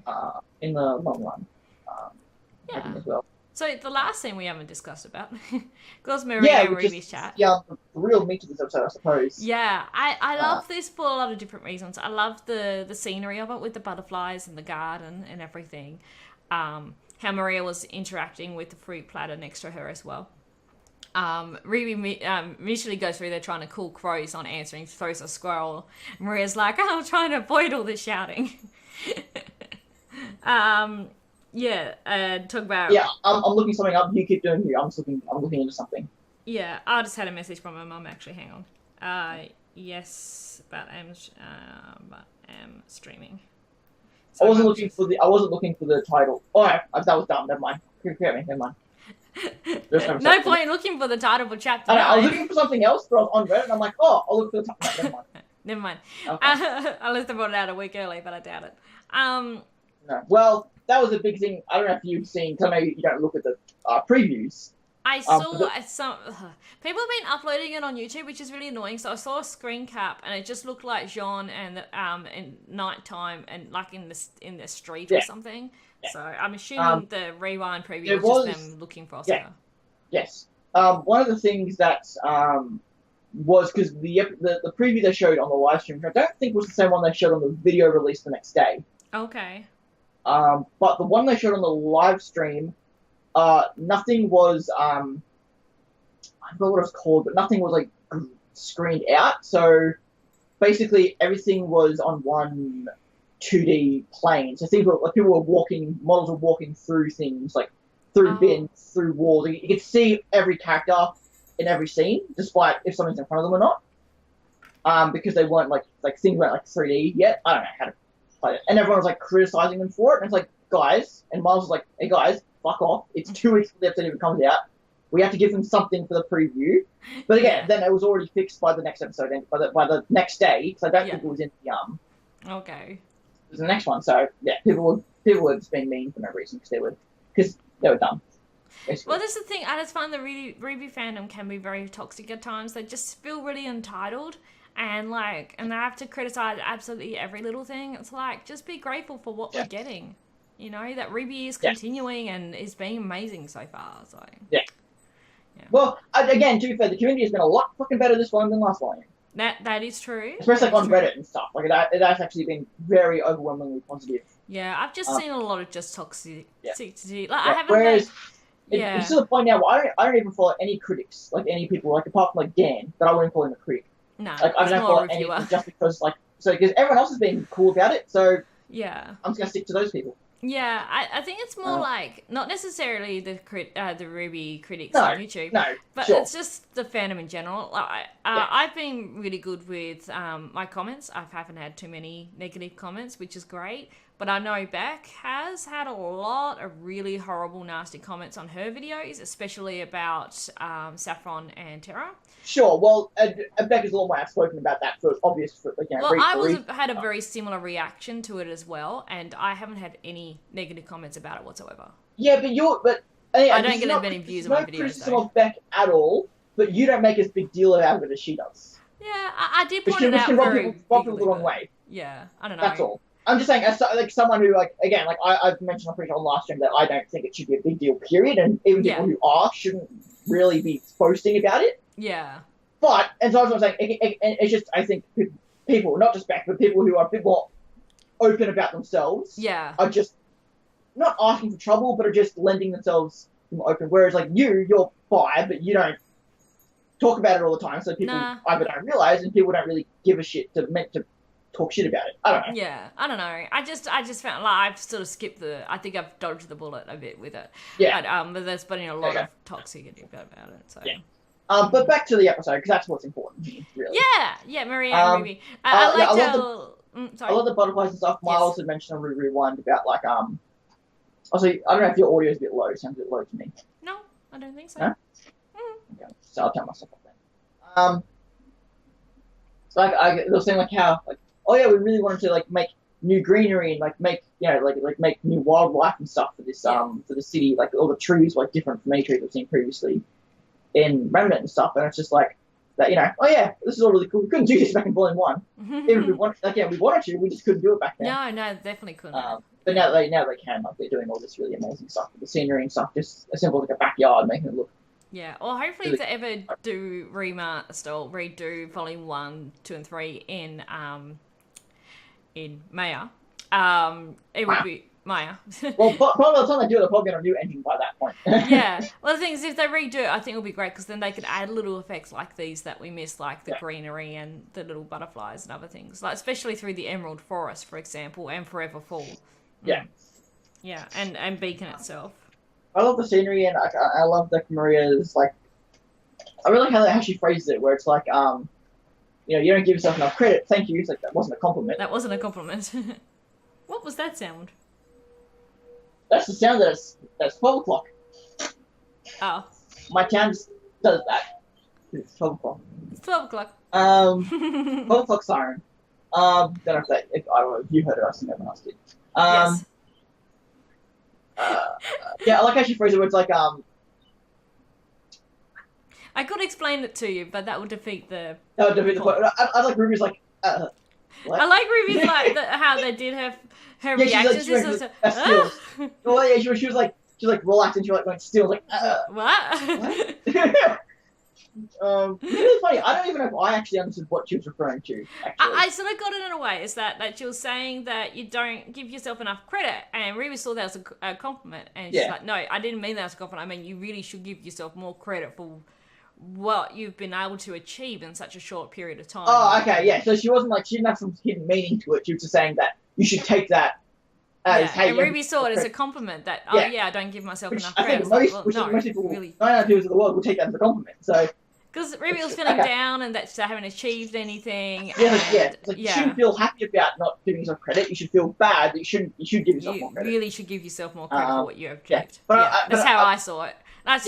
In the long run. I think as well. So the last thing we haven't discussed about, because Maria and RWBY's chat. Yeah, the real meat of this episode, I suppose. Yeah, I love this for a lot of different reasons. I love the scenery of it with the butterflies and the garden and everything. How Maria was interacting with the fruit platter next to her as well. RWBY initially goes through there trying to cool crows on answering, throws a squirrel. Maria's like, I'm trying to avoid all this shouting. Yeah, talk about... Yeah, I'm looking something up. You keep doing you. I'm looking into something. Yeah, I just had a message from my mum, actually. Hang on. Yes, but I'm streaming. So I wasn't looking for the title. Oh, that was dumb. Never mind. Never mind. No point in looking for the title for chapter 9. I was looking for something else, but I was on Reddit, and I'm like, oh, I'll look for the title. No, never mind. Never mind. Okay. Unless they brought it out a week early, but I doubt it. No. Well, that was a big thing. I don't know if you've seen, because I know you don't look at the previews. I saw some people have been uploading it on YouTube, which is really annoying. So I saw a screen cap, and it just looked like Jean and in nighttime and like in the street or something. Yeah. So I'm assuming the rewind preview was just them looking for Oscar. Yeah. Yes. One of the things that was because the preview they showed on the live stream, I don't think was the same one they showed on the video release the next day. Okay. But the one they showed on the live stream. Nothing was, I forgot what it was called, but nothing was, like, screened out. So, basically, everything was on one 2D plane. So, people were models were walking through things, like, through bins, through walls. You could see every character in every scene, despite if something's in front of them or not. Because they weren't, like things weren't, like, 3D yet. I don't know how to play it. And everyone was, like, criticizing them for it. And it's like, guys, and Miles was like, hey, guys, fuck off. It's 2 weeks before the episode even comes out. We have to give them something for the preview. But again, then it was already fixed by the next episode, and by the next day, because I don't think it was in the Okay. It was the next one. So yeah, people were just being mean for no reason because they were dumb. Basically. Well, that's the thing. I just find the RWBY fandom can be very toxic at times. They just feel really entitled, and they have to criticize absolutely every little thing. It's like, just be grateful for what we're getting. You know, that RWBY is continuing and is being amazing so far. So yeah. Well, again, to be fair, the community has been a lot fucking better this one than last volume. That is true. Especially on Reddit and stuff. Like it has actually been very overwhelmingly positive. Yeah, I've just seen a lot of just toxicity. Like I haven't. It's to the point now where I don't even follow any critics, like any people, like apart from like Dan, that I wouldn't call him a critic. No, like I don't follow any just because because everyone else has been cool about it. So yeah, I'm just gonna stick to those people. Yeah, I think it's more like, not necessarily the RWBY critics on YouTube, but it's just the fandom in general. I've been really good with my comments. I haven't had too many negative comments, which is great. But I know Beck has had a lot of really horrible, nasty comments on her videos, especially about Saffron and Terra. Sure, well, Beck is a lot more outspoken about that for obvious Well, I had a very similar reaction to it as well, and I haven't had any negative comments about it whatsoever. Yeah, I don't get as many views on my videos. No criticism of Beck at all, but you don't make as big deal out of it as she does. Yeah, I did point it out very rub people the wrong way. Yeah, I don't know. That's all. I'm just saying, as someone who, I've mentioned on the last stream that I don't think it should be a big deal, period, and even people who are shouldn't really be boasting about it. Yeah. But, and so I was saying, it's just, I think people, not just Beck, but people who are a bit more open about themselves are just not asking for trouble, but are just lending themselves more open. Whereas, you're fine, but you don't talk about it all the time, so people either don't realize, and people don't really give a shit to talk shit about it. I don't know. Yeah, I don't know. I just found I've sort of skipped I think I've dodged the bullet a bit with it. Yeah. But there's been a lot of toxicity about it. So. Yeah. But back to the episode, because that's what's important, really. Yeah, Maria and Ruby. I love the butterflies and stuff. Miles had mentioned on Rewind about also, I don't know if your audio is a bit low. It sounds a bit low to me. No, I don't think so. No? Okay, so I'll turn myself up then. They were saying how we really wanted to make new greenery and make new wildlife and stuff for this for the city. All the trees were different from any trees we've seen previously in Remnant and stuff, and it's just this is all really cool. We couldn't do this back in Volume 1. Even if we wanted to, we just couldn't do it back then. No, definitely couldn't. But now they can. They're doing all this really amazing stuff with the scenery and stuff. Just as simple as a backyard, making it look. Yeah, or hopefully if they ever do redo Volume 1, 2, and 3 in Maya, it would be Maya. Well, probably by the time they do it, they'll probably get a new engine by that point. Yeah. Well, the thing is, if they redo it, I think it'll be great, because then they could add little effects like these that we missed, like the greenery and the little butterflies and other things, especially through the Emerald Forest, for example, and Forever Fall. Yeah. Yeah, and Beacon itself. I love the scenery, and I love that Maria's like. I really like how she phrases it, where it's like, you know, you don't give yourself enough credit. Thank you. It's like that wasn't a compliment. That wasn't a compliment. What was that sound? That's the sound that's 12 o'clock. Oh. My town just does that. It's 12 o'clock. It's 12 o'clock. 12 o'clock siren. Don't know if I don't know if you heard it. I think everyone else did. Yes. Yeah, I like how she phrases it. Where it's like I could explain it to you, but that would defeat the. That would defeat the point. I like Ruby's like. What? I like Ruby's like how they did her reactions. She's like, still. Well, yeah, she was like relaxed and she like went still like. What? It's really funny. I don't even know if I actually understood what she was referring to. I sort of got it in a way. Is that she was saying that you don't give yourself enough credit, and Ruby saw that as a compliment, and she's like, no, I didn't mean that as a compliment. I mean, you really should give yourself more credit for what you've been able to achieve in such a short period of time. Oh, okay, yeah. So she didn't have some hidden meaning to it. She was just saying that you should take that as, hey, and Ruby saw it as a compliment that, I don't give myself enough I credit. think most people, really, 99 people in the world will take that as a compliment. So. Because Ruby was feeling down and that she haven't achieved anything. Yeah, you shouldn't feel happy about not giving yourself credit. You should feel bad. You should give yourself more credit. You really should give yourself more credit for what you have achieved. That's how I saw it. And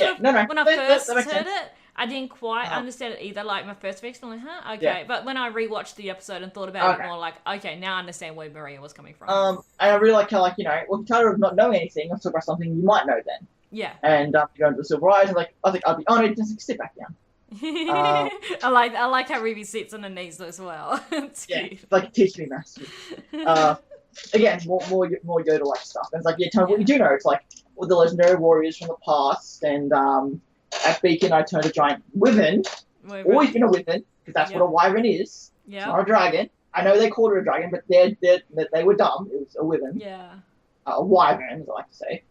when I first heard sense. it, I didn't quite understand it either. Like, my first reaction, I'm like, huh? Okay. Yeah. But when I rewatched the episode and thought about it more, like, okay, now I understand where Maria was coming from. And I really like how, like, you know, well, if you tell her of not knowing anything, let's talk about something you might know then. Yeah. And you go into the Silver Eyes, and like, I think I'll be honored. Just sit back down. I like how Ruby sits on her knees as well. It's cute. Like, teach me, master. Again, more Yoda-like stuff. And it's like, tell me what you do know. It's like, with the legendary warriors from the past, and at Beacon I turned a giant wyvern. Always been a wyvern, because that's what a wyvern is. It's not a dragon. I know they called it a dragon, but they were dumb. It was a wyvern. Yeah. A wyvern, as I like to say.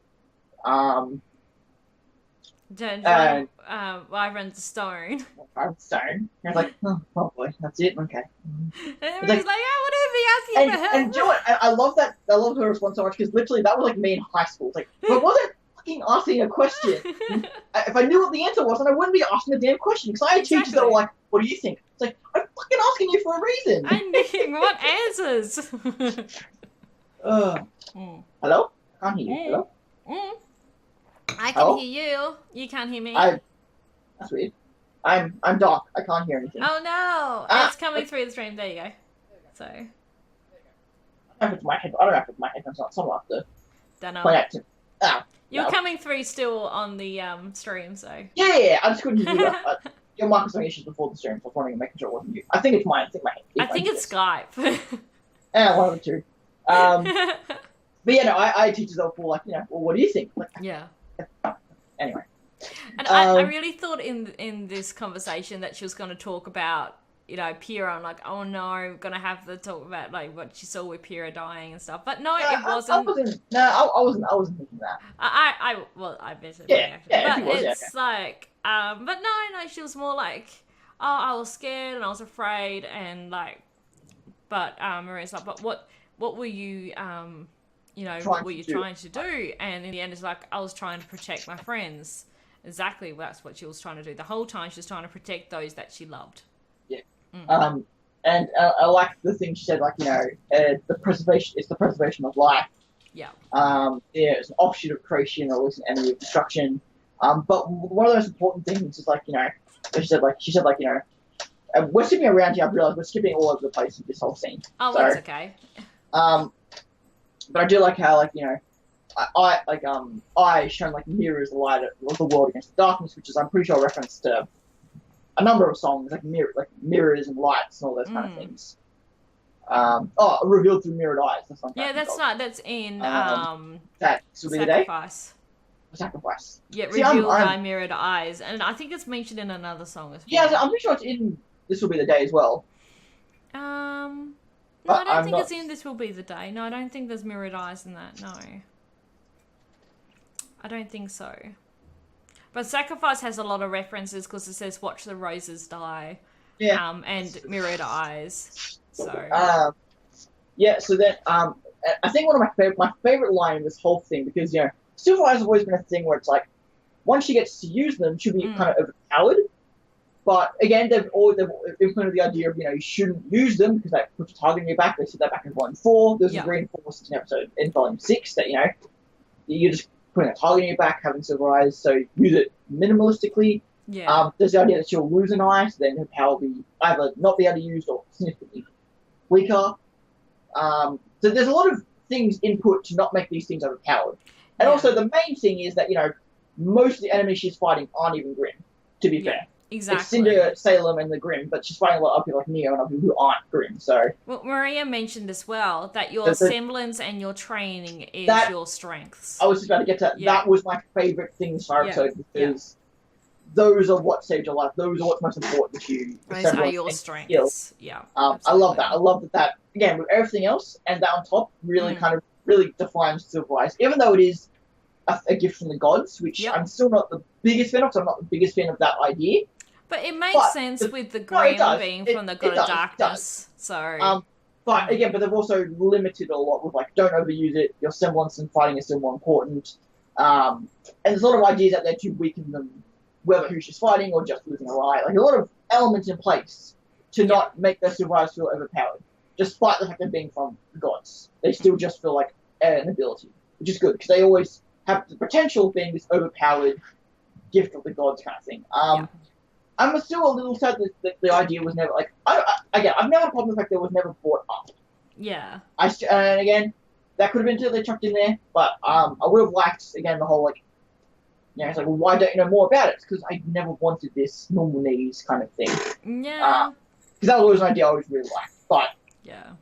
Wyvern's stone. Wyvern's stone. And I was like, oh boy, that's it? Okay. And everybody's like, yeah, whatever, asking for help. And do you know what? I love that. I love her response so much, because literally that was like me in high school. It's like, I wasn't fucking asking a question. If I knew what the answer was, then I wouldn't be asking a damn question. Because I had teachers that were like, what do you think? It's like, I'm fucking asking you for a reason. I want answers. Hello? I can't hear you. Hello? I can hear you. You can't hear me. That's weird. I'm dark. I can't hear anything. Oh no! It's coming through the stream. There you go. So. I don't know if it's my head. I don't know if it's my headphones. Someone will have to. Don't know. Play out to. You're coming through still on the stream, so. Yeah. I just couldn't hear you. Your mic was having issues before the stream, so I was wondering, making sure it wasn't you. I think it's mine. I think it's Skype. Yeah, one of the two. But yeah, no, I had teachers that were like, well, what do you think? Like, yeah. Anyway. And I really thought in this conversation that she was going to talk about, Pyrrha, and like, oh no, we're going to have to talk about like what she saw with Pyrrha dying and stuff. But no, it wasn't. I wasn't thinking that. I mentioned it. Yeah, but it's like, but no, she was more like, oh, I was scared and I was afraid and like, but Maria's like, but what were you, what were you trying to do? And in the end, it's like, I was trying to protect my friends. Exactly, that's what she was trying to do. The whole time, she was trying to protect those that she loved. Yeah. And I like the thing she said, like, the preservation of life. Yeah. It's an offshoot of creation, or at least an enemy of destruction. But one of the most important things is, like, she said, we're skipping around here. I've realized we're skipping all over the place with this whole scene. Oh, that's okay. But I do like how, like, I shown like mirrors the light of the world against the darkness, which is, I'm pretty sure, a reference to a number of songs, like mirrors and lights and all those kind of things. Revealed through mirrored eyes. That's not. Yeah, that's not. That's in that Sacrifice. Sacrifice. Yeah, revealed by mirrored eyes, and I think it's mentioned in another song as well. Yeah, I'm pretty sure it's in This Will Be the Day as well. No, I don't think it's in This Will Be the Day. No, I don't think there's mirrored eyes in that. No. I don't think so. But Sacrifice has a lot of references because it says watch the roses die. Yeah. And mirrored eyes. So. Yeah, so then, I think one of my favorite line in this whole thing, because Silver Eyes have always been a thing where it's like once she gets to use them, she'll be kind of overpowered. But again, they've implemented the idea of you shouldn't use them because that puts a target in your back. They said that back in Volume 4. There's a reinforced episode in Volume 6 that you're just putting a target in your back, having Silver Eyes, so use it minimalistically. Yeah. There's the idea that she'll lose an eye, so then her power will be either not be able to use or significantly weaker. So there's a lot of things input to not make these things overpowered. And also the main thing is that, most of the enemies she's fighting aren't even Grim, to be fair. Exactly. It's Cinder, Salem, and the Grim, but she's fighting a lot of people like Neo and other people who aren't Grim, so... Well, Maria mentioned as well that your semblance and your training is your strengths. I was just about to get to that. Yeah. That was my favourite thing this episode, because those are what saved your life. Those are what's most important to you. Those are your strengths. Yeah. I love that. I love that, again, with everything else, and that on top really really defines Silver Eyes. Even though it is a gift from the gods, which I'm still not the biggest fan of, so I'm not the biggest fan of that idea. But it makes sense with the Grim being from the God of Darkness. So. But again, they've also limited a lot with don't overuse it. Your semblance and fighting is still more important. And there's a lot of ideas out there to weaken them, whether who she's fighting or just losing a eye. A lot of elements in place to not make their survivors feel overpowered, despite the fact they're being from the gods. They still just feel like an ability, which is good because they always have the potential of being this overpowered gift of the gods kind of thing. I'm still a little sad that the idea was never I've never had a problem with the fact that it was never brought up. Yeah. And again, that could have been until they chucked in there, but I would have liked again the whole it's well, why don't you know more about it? It's because I never wanted this normal knees kind of thing. Yeah. Because that was always an idea I always really liked, but yeah.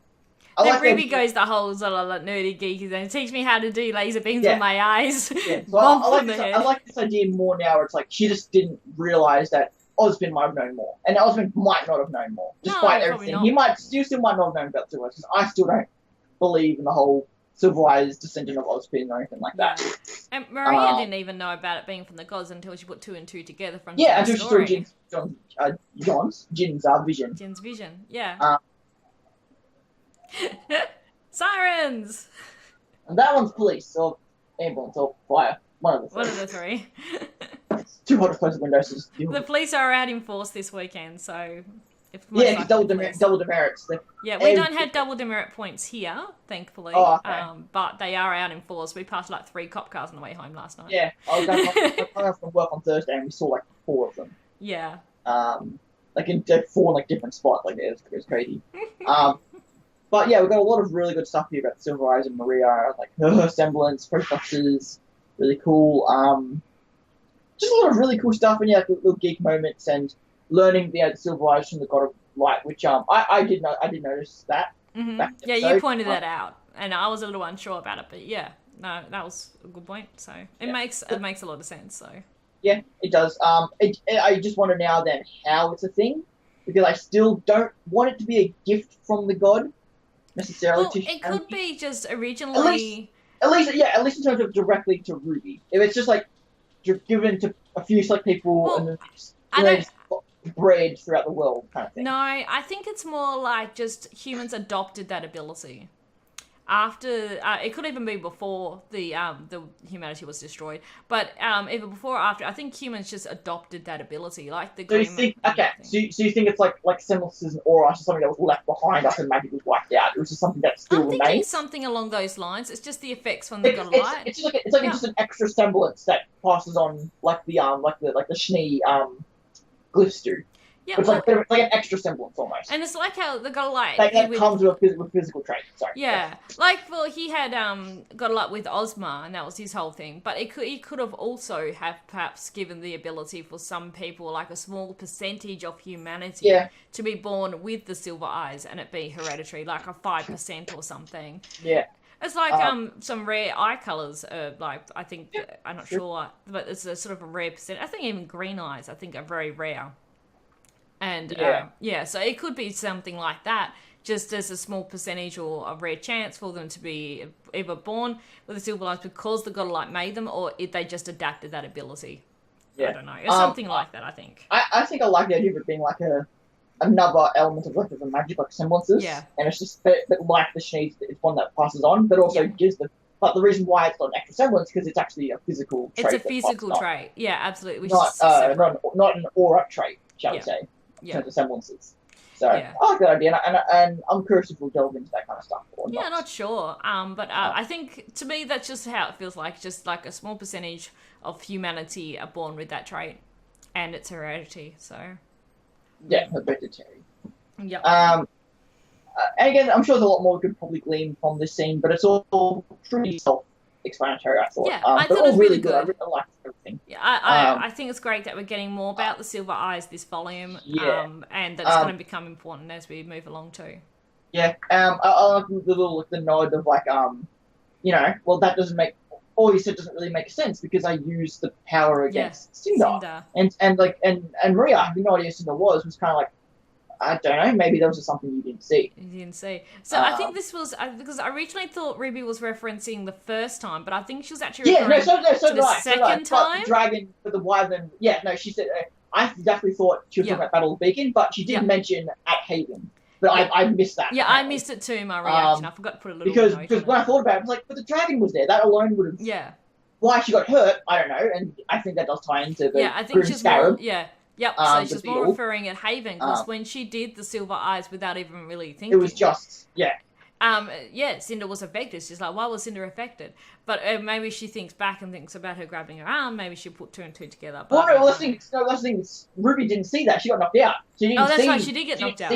Then Ruby goes the whole sort of nerdy geeky thing. Teach me how to do laser beams on my eyes. Yeah, so I like this idea more now where it's she just didn't realise that Osmond might have known more. And Osmond might not have known more. Despite everything. He still might not have known about Silver Eyes, because I still don't believe in the whole Silver Eyes descendant of Osmond or anything like that. And Maria didn't even know about it being from the gods until she put 2 and 2 together from until she saw Jin's vision. Jin's vision, yeah. Sirens! And that one's police, or ambulance, or fire. One of the three. It's too hot to close the windows. So just the police are out in force this weekend, so... because double demerits. Yeah, we don't have double demerit points here, thankfully. Oh, okay. But they are out in force. We passed 3 cop cars on the way home last night. Yeah, I was from work on Thursday and we saw 4 of them. Yeah. In 4 different spots. It was crazy. But yeah, we've got a lot of really good stuff here about Silver Eyes and Maria, her semblance, prefixes, really cool. Just a lot of really cool stuff, and little geek moments, and learning the Silver Eyes from the God of Light, which I did notice that. Mm-hmm. Yeah, you pointed that out, and I was a little unsure about it, but yeah, no, that was a good point. So it makes a lot of sense. So yeah, it does. I just wonder now then how it's a thing, because I still don't want it to be a gift from the god necessarily. Well, it could be just originally. At least in terms of directly to RWBY. If it's just given to a few select people and then just bred throughout the world kind of thing. No, I think it's more just humans adopted that ability. After it could even be before the humanity was destroyed, but either before or after, I think humans just adopted that ability, the. So you think so you think it's like semblances and aura, just something that was left behind after magic was wiped out. It was just something that still remains. I'm thinking something along those lines. It's just the effects from the God of Light. It's just an extra semblance that passes on like the Schnee glyphs do. Yeah, it's like an extra semblance almost. And it's like how the God of Light... that comes with physical traits, sorry. Yeah. He had God of Light with Ozma, and that was his whole thing. But he could have also perhaps given the ability for some people, a small percentage of humanity, to be born with the silver eyes, and it be hereditary, a 5% or something. Yeah. It's some rare eye colours, I think, I'm not sure, but it's a sort of a rare percent. I think even green eyes, I think, are very rare. And, so it could be something like that, just as a small percentage or a rare chance for them to be either born with the silver eyes because the God of Light made them, or if they just adapted that ability. Yeah. I don't know. It's something like that, I think. I think I like the idea of it being another element of like the magic, like semblances. Yeah. And it's just but like the Shneeds, it's one that passes on, but also gives the. But the reason why it's not an actual semblance because it's actually a physical trait. It's a physical trait. Yeah, absolutely. Which not an aura trait, shall we say? In terms of semblances. So I like that idea, and I'm curious if we'll delve into that kind of stuff or not. Yeah, not sure. But I think to me that's just how it feels like. Just like a small percentage of humanity are born with that trait, and it's heredity. So yeah, hereditary. Yeah. And again, I'm sure there's a lot more we could probably glean from this scene, but it's all pretty self-explanatory, I thought. Yeah, I thought it was really good. I really liked everything. Yeah, I think it's great that we're getting more about the Silver Eyes this volume, and that's going to become important as we move along too. Yeah, I like the nod of like, well, that doesn't make, all you said doesn't really make sense because I used the power against Cinder. And Maria, having no idea who Cinder was kind of like, I don't know, maybe there was just something you didn't see. So I think this was, because I originally thought RWBY was referencing the first time, but I think she was actually referring to the second time. But the dragon, for the wyvern, she said, I definitely thought she was talking about Battle of the Beacon, but she did mention at Haven. But I missed that. Yeah, I missed it too in my reaction. I forgot to put a little because when I thought about it, I was like, but the dragon was there. That alone would have... Yeah. Why she got hurt, I don't know, and I think that does tie into the I think she's Scarab. More, Yep, so she's more referring at Haven, because when she did the Silver Eyes without even really thinking... It was just, Cinder was affected. She's like, why was Cinder affected? But maybe she thinks back and thinks about her grabbing her arm. Maybe she put two and two together. But that's the thing is, RWBY didn't see that. She got knocked out. She didn't that's right, she did get knocked out.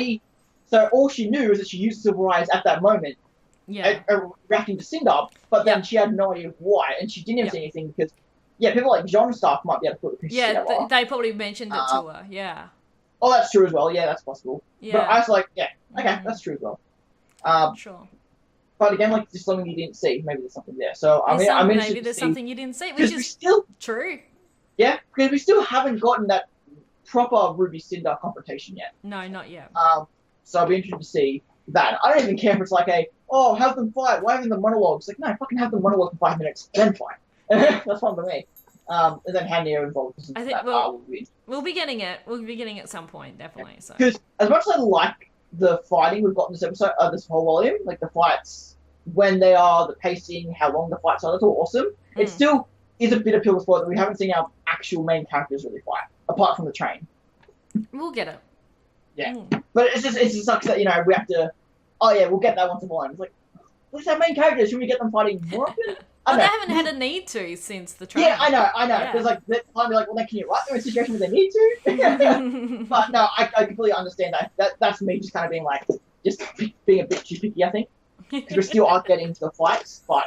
So all she knew is that she used Silver Eyes at that moment, reacting to Cinder, but then she had no idea why, and she didn't even see anything because... Yeah, people like John Staff might be able to put the pieces together. Yeah, they probably mentioned it to her, Oh, that's true as well. Yeah, that's possible. Yeah. But I was like, okay, that's true as well. Sure. But again, like, just something you didn't see. Maybe there's something there. So, maybe there's something you didn't see, which is still true. Yeah, because we still haven't gotten that proper RWBY Cinder confrontation yet. No, not yet. So I'll be interested to see that. I don't even care if it's like have them fight. Why haven't the monologues? Like, no, fucking have them monologue for 5 minutes, then fight. That's fine for me. And then how Neo involved. I think we'll be getting it. We'll be getting it at some point, definitely. So because as much as I like the fighting we've got in this episode, this whole volume, like the fights when they are, the pacing, how long the fights are, that's all awesome. It still is a bit of pill to swallow that we haven't seen our actual main characters really fight, apart from the train. We'll get it. Yeah, but it just sucks that we have to. Oh yeah, we'll get that once in a while. It's like, what's our main characters? Should we get them fighting more often? Well, they haven't had a need to since the train. Yeah, I know. Because they're finally like, well, then can you write them in a situation where they need to? But no, I completely understand that. That's me just kind of being like, just being a bit too picky, I think. Because we still aren't getting to the fights, but,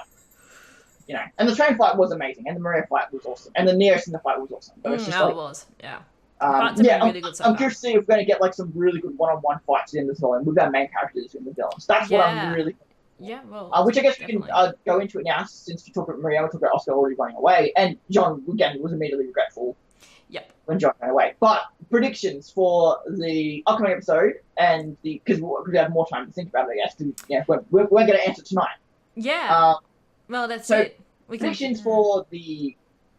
And the train fight was amazing, and the Maria fight was awesome, and the Neo Cinder fight was awesome. But it's just it was, yeah. I'm curious to see if we're going to get like some really good one-on-one fights in this volume with our main characters in the villains. That's what I'm really... Yeah, well, which I guess we can go into it now, since we talked about Maria, we talked about Oscar already running away, and John, again, was immediately regretful when John ran away. But predictions for the upcoming episode, and because we have more time to think about it, I guess, we're going to answer tonight. Yeah. Well, that's it. Predictions for the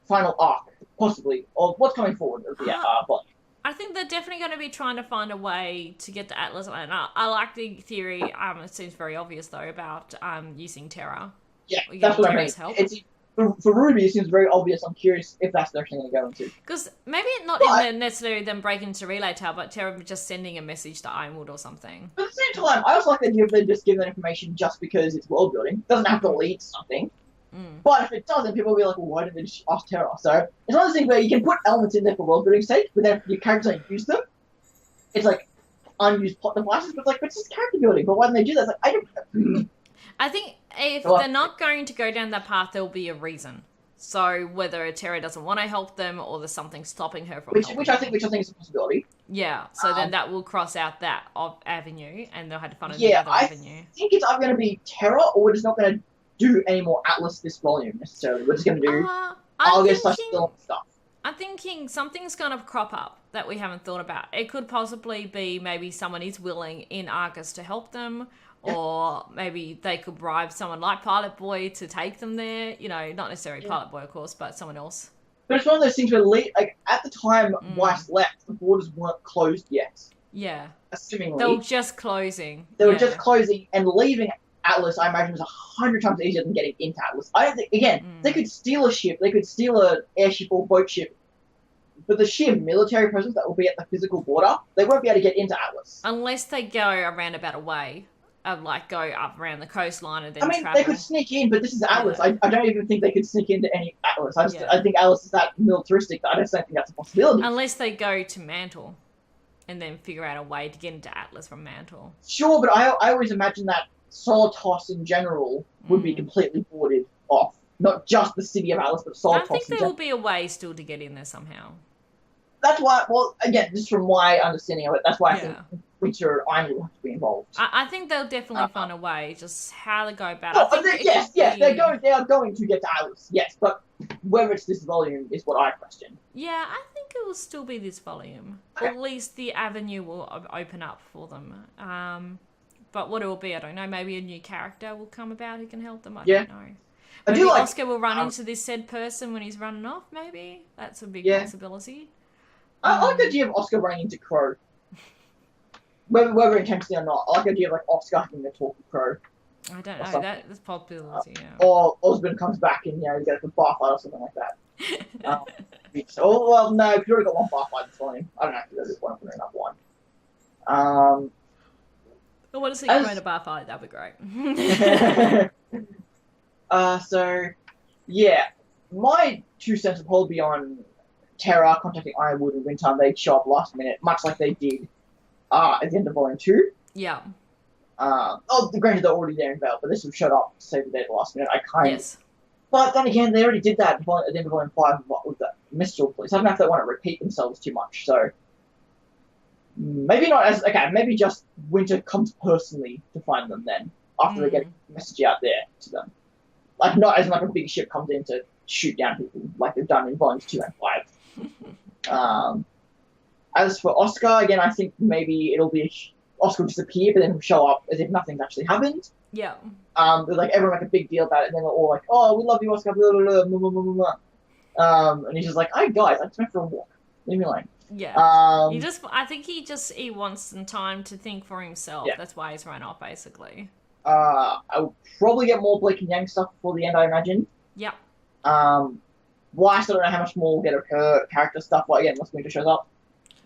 final arc, possibly, of what's coming forward of the volume. I think they're definitely going to be trying to find a way to get to Atlas. And I like the theory, it seems very obvious though, about using Terra. Yeah, that's what I mean. For RWBY, it seems very obvious. I'm curious if that's the direction they're going to go into. Because maybe not necessarily them breaking into Relay Tower, but Terra just sending a message to Ironwood or something. But at the same time, I also like the idea of them just giving that information just because it's world building. It doesn't have to lead to something. But if it doesn't, people will be like, well, why didn't they just ask Terra? So it's one of those things where you can put elements in there for world building sake, but then your characters don't use them. It's like unused plot devices, but it's just character building. But why didn't they do that? It's like, I don't... I think if they're not going to go down that path, there'll be a reason. So whether Terra doesn't want to help them or there's something stopping her from helping which I think is a possibility. Yeah, so then that will cross out that avenue, and they'll have to find another avenue. I think it's either going to be Terra, or we're just not going to do any more Atlas this volume necessarily. We're just going to do Argus/Storm stuff. I'm thinking something's going to crop up that we haven't thought about. It could possibly be maybe someone is willing in Argus to help them, or maybe they could bribe someone like Pilot Boy to take them there. Not necessarily Pilot Boy, of course, but someone else. But it's one of those things where, at the time Weiss left, the borders weren't closed yet. Yeah. Assumingly. They were just closing. They were just closing and leaving Atlas, I imagine, was 100 times easier than getting into Atlas. I don't think, again, they could steal a ship, they could steal an airship or boat ship, but the sheer military presence that will be at the physical border, they won't be able to get into Atlas. Unless they go a roundabout away, like go up around the coastline and then travel. They could sneak in, but this is Atlas. Yeah. I don't even think they could sneak into any Atlas. I think Atlas is that militaristic that I just don't think that's a possibility. Unless they go to Mantle and then figure out a way to get into Atlas from Mantle. Sure, but I always imagine that Solar TAS in general would be completely boarded off. Not just the city of Atlas, but Solar TAS. I think there will be a way still to get in there somehow. That's why, well, again, just from my understanding of it, that's why I think Winter Iron will have to be involved. I think they'll definitely find a way, just how to go about it. Yes, they are going to get to Atlas, yes, but whether it's this volume is what I question. Yeah, I think it will still be this volume. Okay. Or at least the avenue will open up for them. But what it will be, I don't know. Maybe a new character will come about who can help them. I don't know. Maybe Oscar will run into this said person when he's running off, maybe. That's a big possibility. I like the idea of Oscar running into Crow. Whether intentionally or not, I like the idea of like Oscar having to talk to Crow. I don't know, that's a possibility, Or Osborn comes back and, you gets a bar fight or something like that. Well, no, if you already got one bar fight, it's fine. I don't have to go to this one, I'm putting another one. I want to see you run a bar fight, that'd be great. So, yeah, my 2 cents would probably be on Terra contacting Ironwood and Winter. They'd show up last minute, much like they did at the end of Volume 2. Yeah. Granted, they're already there in Vale, but this would show up to save the day at the last minute. Yes. But then again, they already did that at the end of Volume 5 with the Mistral Police. I don't know if they want to repeat themselves too much, so maybe not as... Okay, maybe just Winter comes personally to find them then, after they get a message out there to them. Like, not as like a big ship comes in to shoot down people, like they've done in Volumes 2 and 5. As for Oscar, again, I think maybe it'll be... Oscar will disappear, but then he'll show up as if nothing's actually happened. Yeah. Like, everyone make a big deal about it, and then they're all like, oh, we love you, Oscar, blah, blah, blah, blah, blah, blah, blah. And he's just like, hey, guys, I just went for a walk. Leave me alone. Yeah. I think he wants some time to think for himself. Yeah. That's why he's run off, basically. I'll probably get more Blake and Yang stuff before the end, I imagine. Yeah. Why, I still don't know how much more we'll get of her character stuff, but again, once Winter shows up.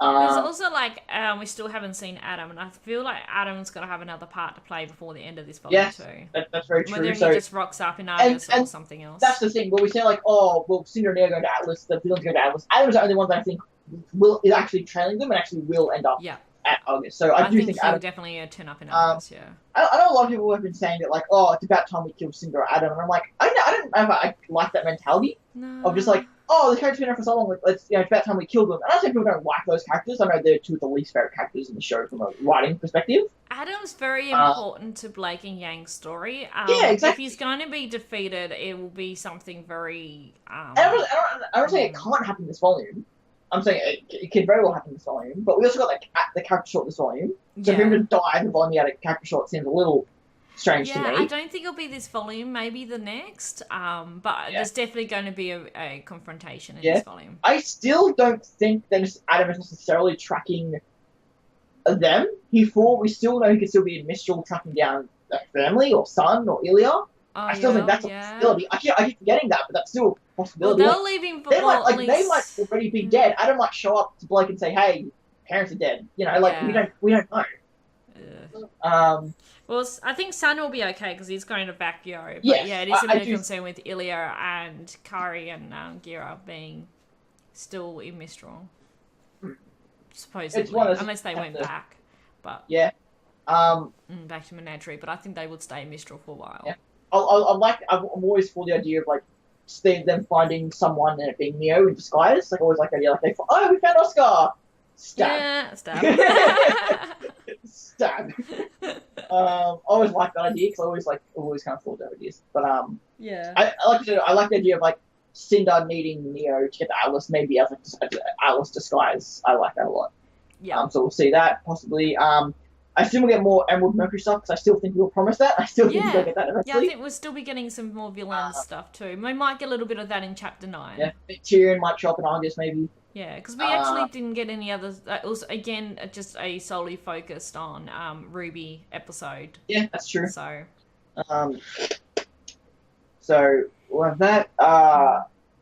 There's also, like, we still haven't seen Adam, and I feel like Adam's got to have another part to play before the end of this volume, too. That's very true. Whether he just rocks up in Atlas or something else. That's the thing, but we say, like, oh, well, Cinder and Neo go to Atlas, the villains go to Atlas. Adam's the only one that I think is actually trailing them and actually will end up at August. So I do think Adam definitely turn up in August, I know a lot of people have been saying that, like, oh, it's about time we kill Cinder or Adam, and I'm like, I don't know if I like that mentality of just like, oh, the character's been there for so long, it's about time we kill them. And I don't think people don't like those characters. I know they're two of the least favourite characters in the show from a writing perspective. Adam's very important to Blake and Yang's story. Exactly. If he's going to be defeated, it will be something very... I don't say it can't happen this volume. I'm saying it can very well happen this volume. But we also got the character short this volume. So for him to die in the volume out of character short seems a little... strange to me. I don't think it'll be this volume, maybe the next, but there's definitely going to be a confrontation in this volume. I still don't think that Adam is necessarily tracking them. We still know he could still be in Mistral tracking down a family or son or Ilya. I still think that's a possibility. I keep forgetting that, but that's still a possibility. Well, they'll leave him for they might already be dead. Adam might show up to Blake and say, hey, parents are dead. We don't know. Well, I think Sun will be okay because he's going to back Giro. But it is a bit of concern with Ilya and Kari and Gira being still in Mistral. Supposedly. Unless they went back. But back to Menagerie. But I think they would stay in Mistral for a while. Yeah. I'm always for the idea of like them finding someone and it being Neo in disguise. Like, I always like the idea like we found Oscar! Stab. Yeah, stab. Stab. I always like that idea because I always kind of thought that ideas. But I like the idea of like Cinder needing Neo to get to Atlas, maybe as an Atlas disguise. I like that a lot. Yeah. So we'll see that possibly. I assume we'll get more Emerald Mercury stuff because I still think we'll promise that. I still think we'll get that eventually. Yeah, I think we'll still be getting some more villain stuff too. We might get a little bit of that in Chapter 9. Yeah, Tyrion might show up in August maybe. Yeah, because we actually didn't get any others. Also, again, just a solely focused on RWBY episode. Yeah, that's true. So, we'll have that.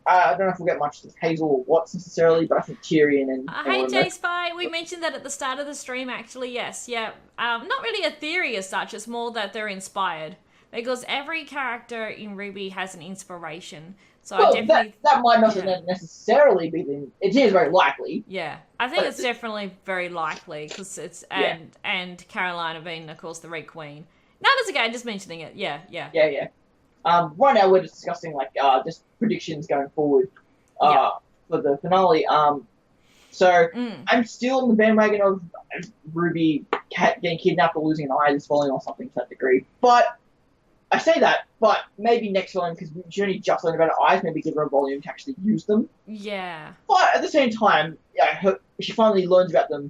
I don't know if we'll get much with Hazel or Watts necessarily, but I think Tyrion and... hey, J-Spy, we mentioned that at the start of the stream, actually, yes. Yeah, not really a theory as such, it's more that they're inspired. Because every character in RWBY has an inspiration. So I definitely... That might not necessarily be it is very likely. Yeah, I think it's definitely very likely, because it's... And Carolina being, of course, the Red Queen. No, that's okay, I'm just mentioning it. Yeah. Right now we're discussing just predictions going forward for the finale. I'm still in the bandwagon of RWBY getting kidnapped or losing an eye this volume or something to that degree. But I say that, but maybe next volume, because she only just learned about her eyes, maybe give her a volume to actually use them. Yeah. But at the same time, she finally learns about them.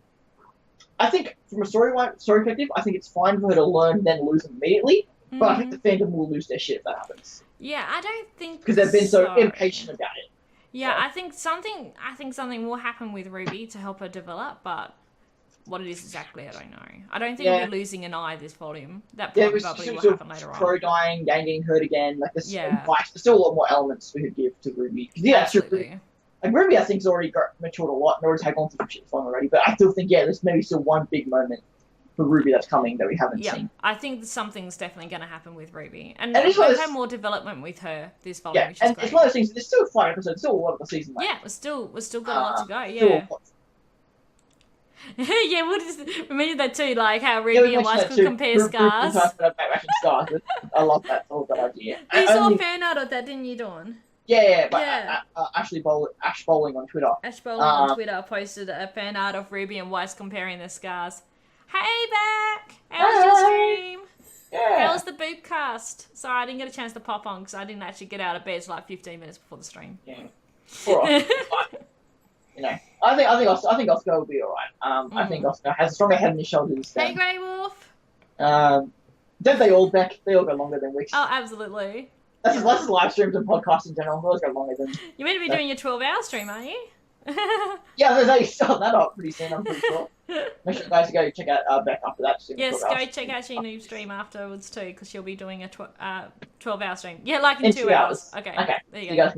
I think from a story perspective, I think it's fine for her to learn and then lose them immediately. But I think the fandom will lose their shit if that happens. Yeah, I don't think because they've been so impatient about it. Yeah, so. I think something will happen with RWBY to help her develop, but what it is exactly, I don't know. I don't think we're losing an eye this volume. That probably will happen later on. Crow dying, Gang getting hurt again. There's still a lot more elements we could give to RWBY. Absolutely. RWBY, I think, has already matured a lot and already taken on some shit fun already. But I still think, there's maybe still one big moment for RWBY that's coming that we haven't seen. I think something's definitely going to happen with RWBY. And we've had more development with her this volume, which is great. It's one of those things, there's still 5 episodes, still a lot of the season left. Yeah, we've still got a lot to go, yeah. Yeah, we mentioned that too, like how RWBY and Weiss could compare scars. I love that, I love that idea. You saw a fan art of that, didn't you, Dawn? Yeah, but Ash Bowling on Twitter. Ash Bowling on Twitter posted a fan art of RWBY and Weiss comparing their scars. Hey, back! How's your stream? Yeah. How's the boopcast? Sorry, I didn't get a chance to pop on because I didn't actually get out of bed until like 15 minutes before the stream. Yeah. Alright. I think Oscar will be alright. I think Oscar has a stronger head on his shoulders. Hey, Grey Wolf! Don't they all, Beck? They all go longer than Wix. Oh, absolutely. That's just live streams and podcasts in general. They always go longer than... You're meant to be doing your 12-hour stream, aren't you? Yeah, they start that up pretty soon, I'm pretty sure. Make sure you guys go check out Beck after that. Yes, go check out your noob stream afterwards too, because she'll be doing a 12-hour stream. Yeah, like in 2 hours. Okay, there you go.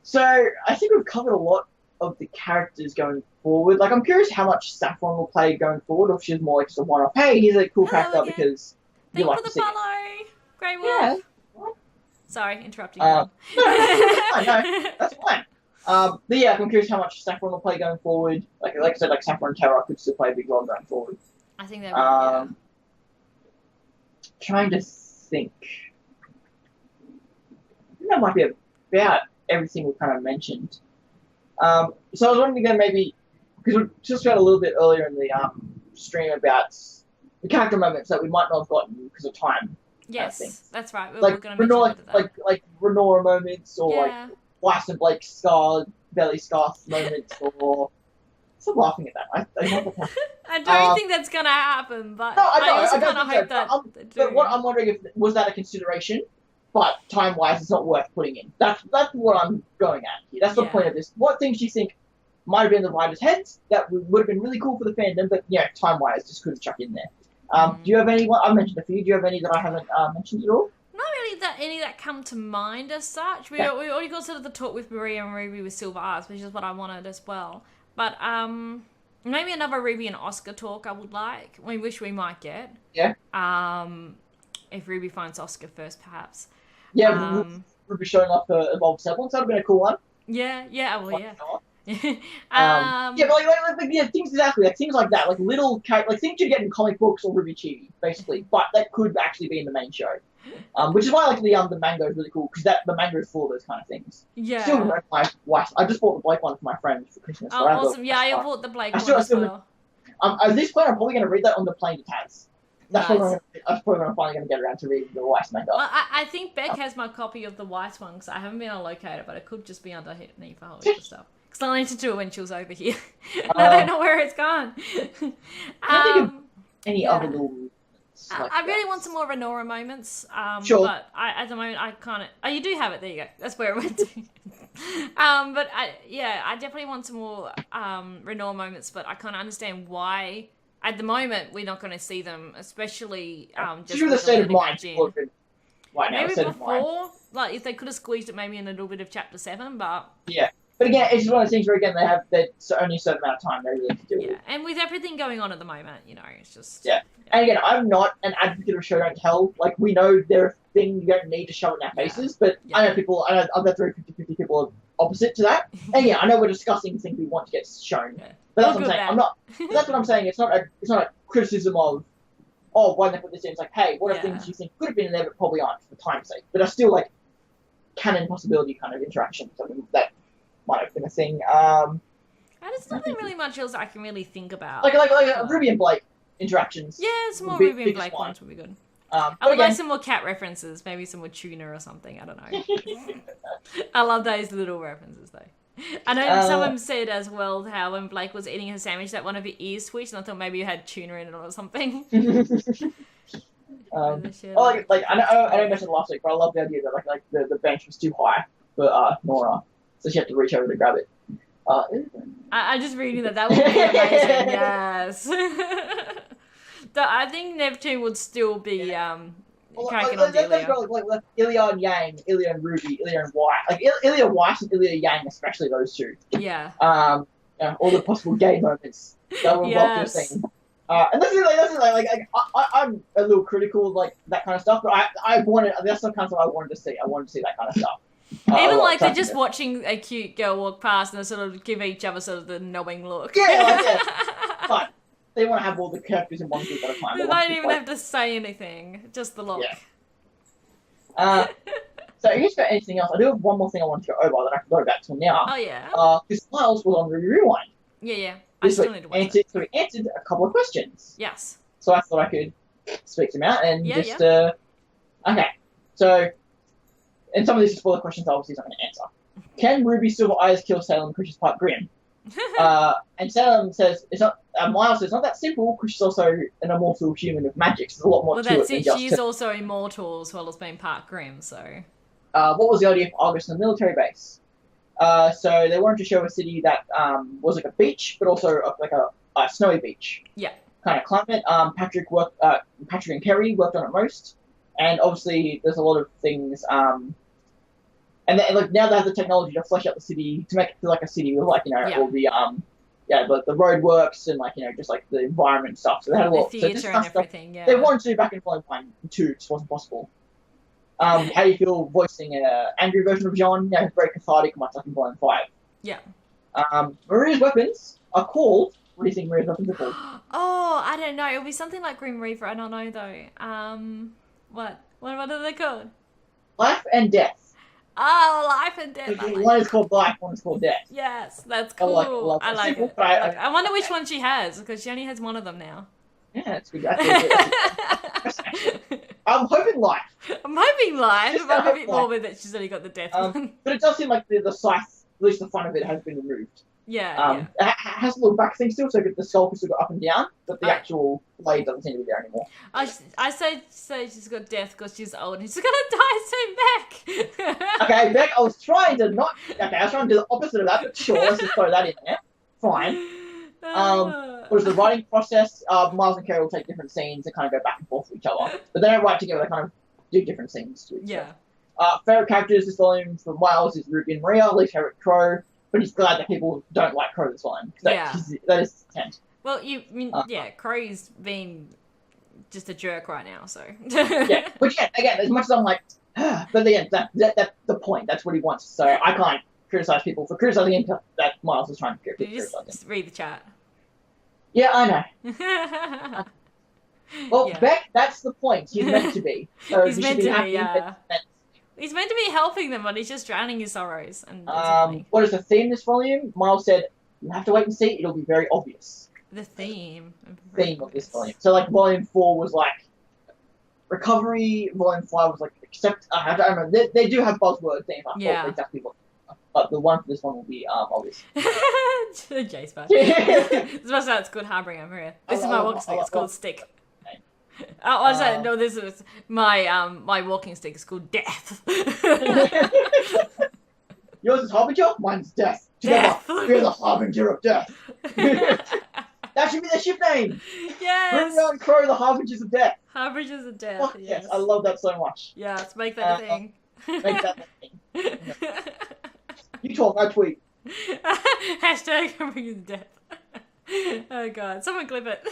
So, I think we've covered a lot of the characters going forward. Like, I'm curious how much Saffron will play going forward, or if she's more like just a one-off, hey, here's a cool character because you like to see it. Thank you for the follow, Grey Wolf. Yeah. Sorry, interrupting you. No, that's fine. But yeah, I'm curious how much Saffron will play going forward. Like I said, Saffron and Terra could still play a big role going forward. I think they will, Trying to think. I think that might be about everything we kind of mentioned. So I was wondering again, maybe, because we just got a little bit earlier in the stream about the character moments that we might not have gotten because of time. Yes, that's right. We're like going to mention like Renora moments, or like Weiss and Blake belly scar moments, or stop laughing at that. I don't think that's going to happen, but no, I also kind of hope that. But what I'm wondering was that a consideration, but time-wise, it's not worth putting in. That's what I'm going at here. That's the point of this. What things do you think might have been in the writers' heads that would have been really cool for the fandom, but time-wise, just couldn't chuck in there. Do you have any? I mentioned a few. Do you have any that I haven't mentioned at all? Not really any that come to mind as such. We already got sort of the talk with Maria and RWBY with Silver Eyes, which is what I wanted as well. But maybe another RWBY and Oscar talk I would like. We wish we might get. Yeah. If RWBY finds Oscar first, perhaps. Yeah, RWBY showing off her evolved semblance. That would have been a cool one. Yeah. Well, yeah. But things exactly like things like that, like little like things you get in comic books or RWBY chibi, basically, but that could actually be in the main show, which is why like the manga is really cool because the manga is full of those kind of things. Yeah. Still, my wife, I just bought the Blake one for my friend for Christmas. Oh, awesome! Yeah, I bought the Blake one as well. At this point, I'm probably going to read that on the plane to TAS. That's probably when I'm finally going to get around to reading the Weiss manga. Well, I think Beck has my copy of the Weiss one because I haven't been able to locate it, but it could just be underneath a whole heap of stuff. Because I lent it to her when she was over here. I don't know where it's gone. I think of any other little... I really want some more Renora moments. Sure. But at the moment, I can't... Oh, you do have it. There you go. That's where it went to. But I definitely want some more Renoir moments, but I can't understand why at the moment we're not going to see them, especially just with the state of mind. Right now, maybe before, like if they could have squeezed it maybe in a little bit of chapter 7, but yeah. But again, it's just one of those things where again there's only a certain amount of time they really have to deal with. And with everything going on at the moment, it's just And again, I'm not an advocate of show don't tell. Like we know there are things you don't need to shove in our faces, but I know people. I know I've very 50-50 people are opposite to that. And I know we're discussing things we want to get shown. Yeah. But that's what I'm saying. I'm not. That's what I'm saying. It's not a criticism of, oh, why didn't they put this in? It's like, hey, what are things you think could have been in there but probably aren't for time's sake? But are still like canon possibility kind of interaction. Something that might have been a thing. And there's nothing really much else I can really think about. Like Ruby and Blake interactions. Yeah, some more Ruby and Blake ones would be good. I would like some more cat references, maybe some more tuna or something. I don't know. I love those little references though. I know someone said as well how when Blake was eating his sandwich that one of your ears twitched, and I thought maybe you had tuna in it or something. I know I mentioned last week, but I love the idea that like the bench was too high for Nora, so she had to reach over to grab it. I'm just reading that would be amazing. Yes. I think Neptune would still be cracking on Delia. Like Ilya and Yang, Ilya and Ruby, Ilya and White. Like Ilya White and Ilya Yang, especially those two. Yeah. All the possible gay moments that were involved in the scene. And this is I'm a little critical of like that kind of stuff, but I wanted that's the kind of stuff I wanted to see. I wanted to see that kind of stuff. Even like they're just watching a cute girl walk past and they sort of give each other sort of the knowing look. But they want to have all the characters in one group at a time. They don't even have to say anything, just the look. Yeah. So if you've got anything else, I do have one more thing I want to go over that I forgot about till now. Oh yeah. Because Miles was on RWBY Rewind. Yeah. I still need to watch it. So he answered a couple of questions. Yes. So I thought I could speak them out and okay. So, and some of these are spoiler questions obviously he's not going to answer. Can Ruby Silver Eyes kill Salem because she's part Grim? And Salem says it's not. Miles says it's not that simple because she's also an immortal human of magic. So there's a lot more to it than just. She's also immortal as well as being part Grim. So. What was the idea for August in the military base? So they wanted to show a city that was like a beach, but also like a snowy beach. Yeah. Kind of climate. Patrick and Kerry worked on it most, and obviously there's a lot of things. And then, like now they have the technology to flesh out the city to make it feel like a city with like all the road works and like just like the environment stuff. So they had a lot. The theatre and everything. Yeah. They wanted to do back in Volume 1 and 2, it just wasn't possible. How do you feel voicing an angry version of Jean? It's very cathartic, much like in Volume 5. Yeah. Maria's weapons are called. What do you think Maria's weapons are called? Oh, I don't know. It'll be something like Grim Reaper. I don't know though. What are they called? Life and Death. Oh, Life and Death. One is called Life, one is called Death. Yes, that's cool. I like it. I wonder which one she has because she only has one of them now. Yeah, that's good. I'm hoping Life. I'm hoping Life. It might be a bit morbid that she's only got the Death one. But it does seem like the scythe, at least the front of it, has been removed. Yeah. It has a little back thing still, so the skull can still go up and down, but the actual blade doesn't seem to be there anymore. I say she's got Death because she's old and she's gonna die soon, Beck. Okay, Beck, I was trying to do the opposite of that, but sure, let's just throw that in there. Fine. What is the writing process? Miles and Carrie will take different scenes and kind of go back and forth with each other, but they don't write together, they kind of do different scenes to each other. Favorite characters this volume for Miles is Ruby and Maria, least favorite Crow. But he's glad that people don't like Crow this volume. That is his intent. Well, Crow's been just a jerk right now, so. Which again, as much as I'm like, but again, that's the point. That's what he wants. So I can't criticize people for criticizing him. That Miles is trying to criticize him. Just read the chat. Yeah, I know. Well, Beck, that's the point. He's meant to be. So he's meant to be, yeah. He's meant to be helping them, but he's just drowning his sorrows. And what is the theme this volume? Miles said, you have to wait and see. It'll be very obvious. The theme? Of this volume. So, like, Volume 4 was, like, recovery. Volume 5 was, like, accept. I don't remember. They do have buzzword themes. Exactly what. But the one for this one will be obvious. Jay's back. This must it's called Harboring over here. This is my walking stick. It's called Stick. I was saying, no, this is my walking stick is called Death. Yours is Harbinger, mine's Death. Together, we're the Harbinger of Death. That should be their ship name. Yes. Bruno and Crow, the Harbingers of Death. Harbingers of Death. Oh, yes, I love that so much. Yeah, let's make that a thing. Make that a thing. You talk, I tweet. Hashtag Harbingers of Death. Oh god, someone clip it.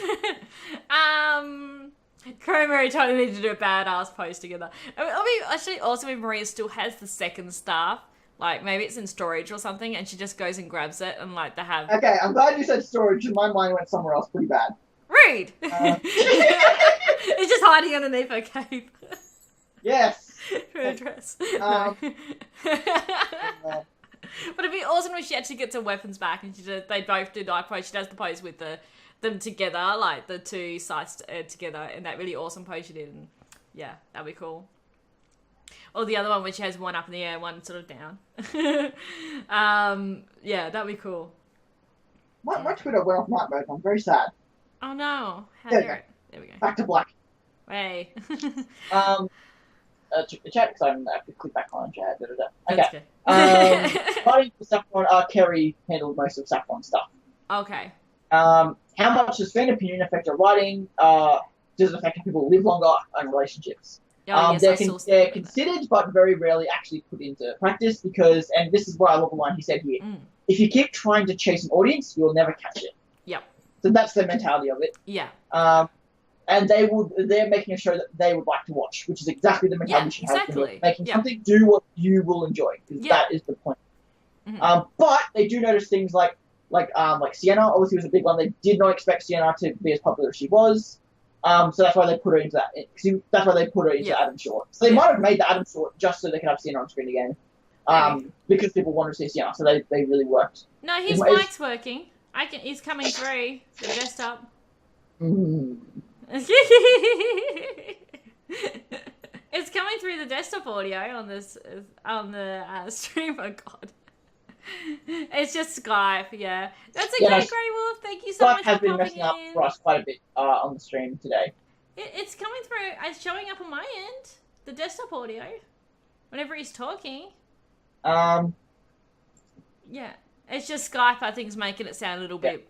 Crow and Mary totally need to do a badass pose together. It'll be actually awesome if Maria still has the second staff. Like, maybe it's in storage or something, and she just goes and grabs it, and, like, they have... Okay, I'm glad you said storage, and my mind went somewhere else pretty bad. Rude! It's just hiding underneath her cape. Yes! Her dress. No. But it'd be awesome if she actually gets her weapons back, and they both do the pose. She does the pose with them together, like, the two sides together, in that really awesome pose she did, and yeah, that'd be cool. Or the other one where she has one up in the air, one sort of down. Yeah, that'd be cool. My Twitter went off night mode. I'm very sad. Oh no! There we go. Back to black. Hey. Check the chat because I have to click back on chat. Okay. Starting with Saffron, Kerry handled most of Saffron's stuff. Okay. How much does fan opinion affect your writing? Does it affect how people live longer and relationships? Oh, yes, they're considered, but very rarely actually put into practice because, and this is why I love the line he said here, if you keep trying to chase an audience, you'll never catch it. Yep. So that's the mentality of it. Yeah. And they're making a show that they would like to watch, which is exactly the mentality you should have. Exactly. Making something do what you will enjoy, because that is the point. But they do notice things like Sienna, obviously was a big one. They did not expect Sienna to be as popular as she was. So that's why they put her into that. That's why they put her into Adam Short. So they might have made the Adam Short just so they could have Sienna on screen again. Because people wanted to see Sienna, so they really worked. No, his mic's working. He's coming through the desktop. It's coming through the desktop audio on the stream. Oh god. It's just Skype, yeah. That's okay, Grey Wolf. Thank you so much for popping in. Skype has been messing up for us quite a bit on the stream today. It's coming through. It's showing up on my end. The desktop audio. Whenever he's talking. Yeah. It's just Skype, I think, is making it sound a little bit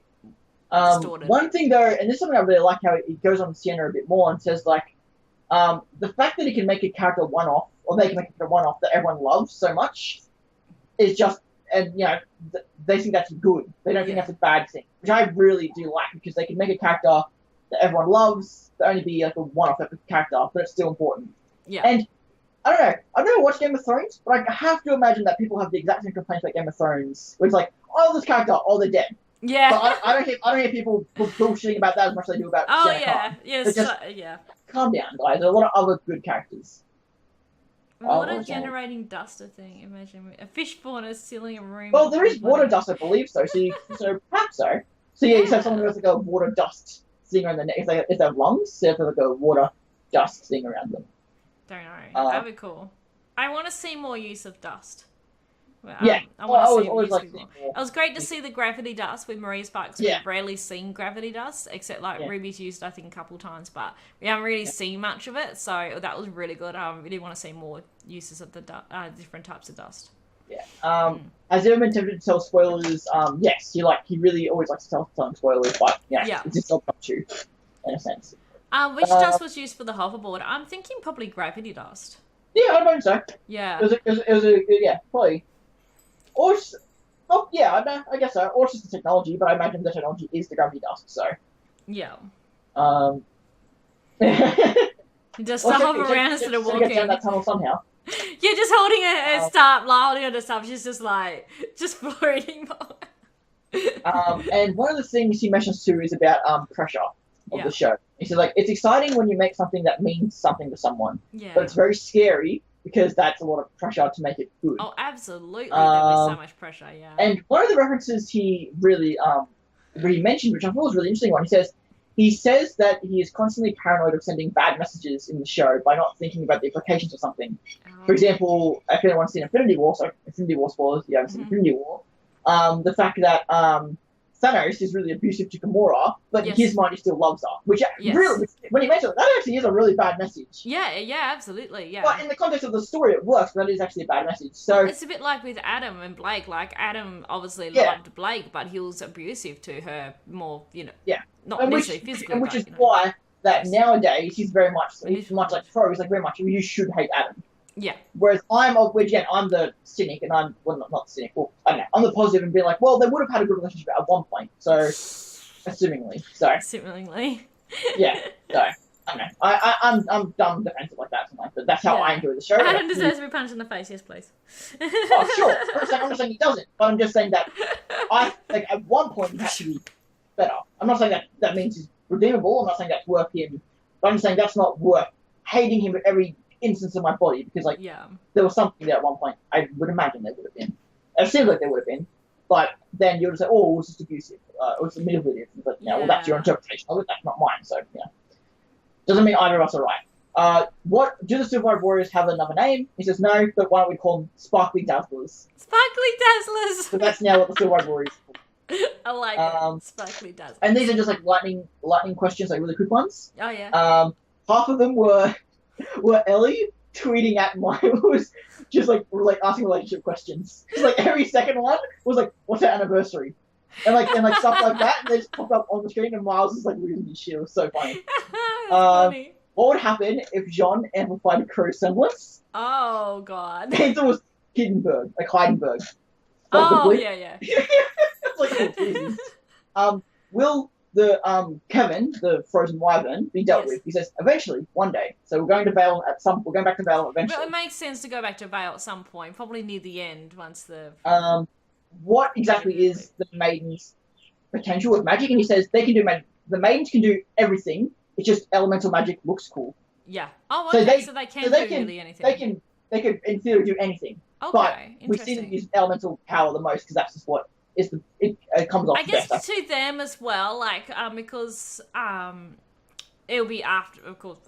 distorted. One thing, though, and this is something I really like how it goes on Sienna a bit more and says, like, the fact that he can make a character one-off, or they can make a one-off that everyone loves so much, is just... And, you know, they think that's good. They don't think that's a bad thing, which I really do like, because they can make a character that everyone loves, that only be like a one-off character, but it's still important. Yeah. And, I don't know, I've never watched Game of Thrones, but I have to imagine that people have the exact same complaints like Game of Thrones, where it's like, oh, this character, oh, they're dead. Yeah. But I don't hear people bullshitting about that as much as they do about calm down, guys. There are a lot of other good characters. Water generating duster thing. Imagine a fish spawner sealing a room. Well, there is water dust, I believe so. So perhaps so. So yeah, you have someone who has like a water dust thing around their neck. If they have lungs, they have like a water dust thing around them. Don't know. That'd be cool. I want to see more use of dust. I it was great to see the gravity dust with Marie Sparks. We've rarely seen gravity dust, except like RWBY's used, I think, a couple times, but we haven't really seen much of it, so that was really good. I really want to see more uses of the different types of dust. Yeah. Has there ever been tempted to tell spoilers? Yes. He really always likes to tell spoilers, but it's just not up to, in a sense. Which dust was used for the hoverboard? I'm thinking probably gravity dust. Yeah, I don't so. Yeah. It was probably. Or, I guess so. Or it's just the technology, but I imagine the technology is the gravity dust, so. Yeah. Just hover around instead of walking. Get down that tunnel somehow. You're just holding a staff, holding onto stuff. She's just like, just floating. And one of the things he mentions too is about pressure of the show. He says, like, it's exciting when you make something that means something to someone. Yeah. But it's very scary, because that's a lot of pressure to make it good. Oh, absolutely. There's so much pressure, yeah. And one of the references he really mentioned, which I thought was a really interesting one, he says that he is constantly paranoid of sending bad messages in the show by not thinking about the implications of something. For example, if anyone's seen Infinity War, so Infinity War spoilers, you haven't seen Infinity War, the fact that Thanos is really abusive to Gamora, but in Yes. his mind he still loves her. Which Yes. really, when he mentions it, that actually is a really bad message. Yeah, absolutely, yeah. But in the context of the story, it works, but that is actually a bad message. So it's a bit like with Adam and Blake. Like, Adam obviously Yeah. loved Blake, but he was abusive to her more, Yeah. not and necessarily physically, and which but, is why that nowadays he's very much like Pro. He's like very much you should hate Adam. Yeah. Whereas I'm the cynic, and I'm not the cynic. Well, I don't know. I'm the positive and being like, well, they would have had a good relationship at one point. So, assumingly, so yeah. So I don't know. I'm dumb defensive like that sometimes, but that's how I enjoy the show. Adam deserves to be punched in the face. Yes, please. Oh, sure. I'm not saying he doesn't, but I'm just saying that I like at one point he had to be better. I'm not saying that means he's redeemable. I'm not saying that's worth him, but I'm just saying that's not worth hating him at every instance of my body, because like there was something there at one point. I would imagine there would have been. It seems like there would have been, but then you would say, "Oh, it was just abusive. It was manipulative." But well, that's your interpretation of it. That's not mine. So doesn't mean either of us are right. What do the Silver Warriors have another name? He says no, but why don't we call them Sparkly Dazzlers? Sparkly Dazzlers. So that's now what the Silver Warriors. I like it. Sparkly Dazzlers. And these are just like lightning questions, like really quick ones. Oh yeah. Half of them were Ellie tweeting at was just like asking relationship questions. Just like every second one was like, "What's our anniversary?" And stuff like that. And they just popped up on the screen, and Miles is like losing his shit. It was so funny. Funny. What would happen if Jean amplified Crow semblance? Oh god. The answer was Heidenberg. Oh yeah. It's like, oh, Jesus. Will the Kevin, the frozen wyvern, be dealt with? He says eventually, one day. So we're going back to Vale eventually. Well, it makes sense to go back to Vale at some point, probably near the end, once the. What exactly is the maiden's potential with magic? And he says they can do magic. The maidens can do everything. It's just elemental magic looks cool. Yeah. Oh, okay. So they can do really anything. They can in theory do anything. Okay. But we see them use elemental power the most because that's just what is it comes off. I guess best. To them as well, like because it'll be after, of course,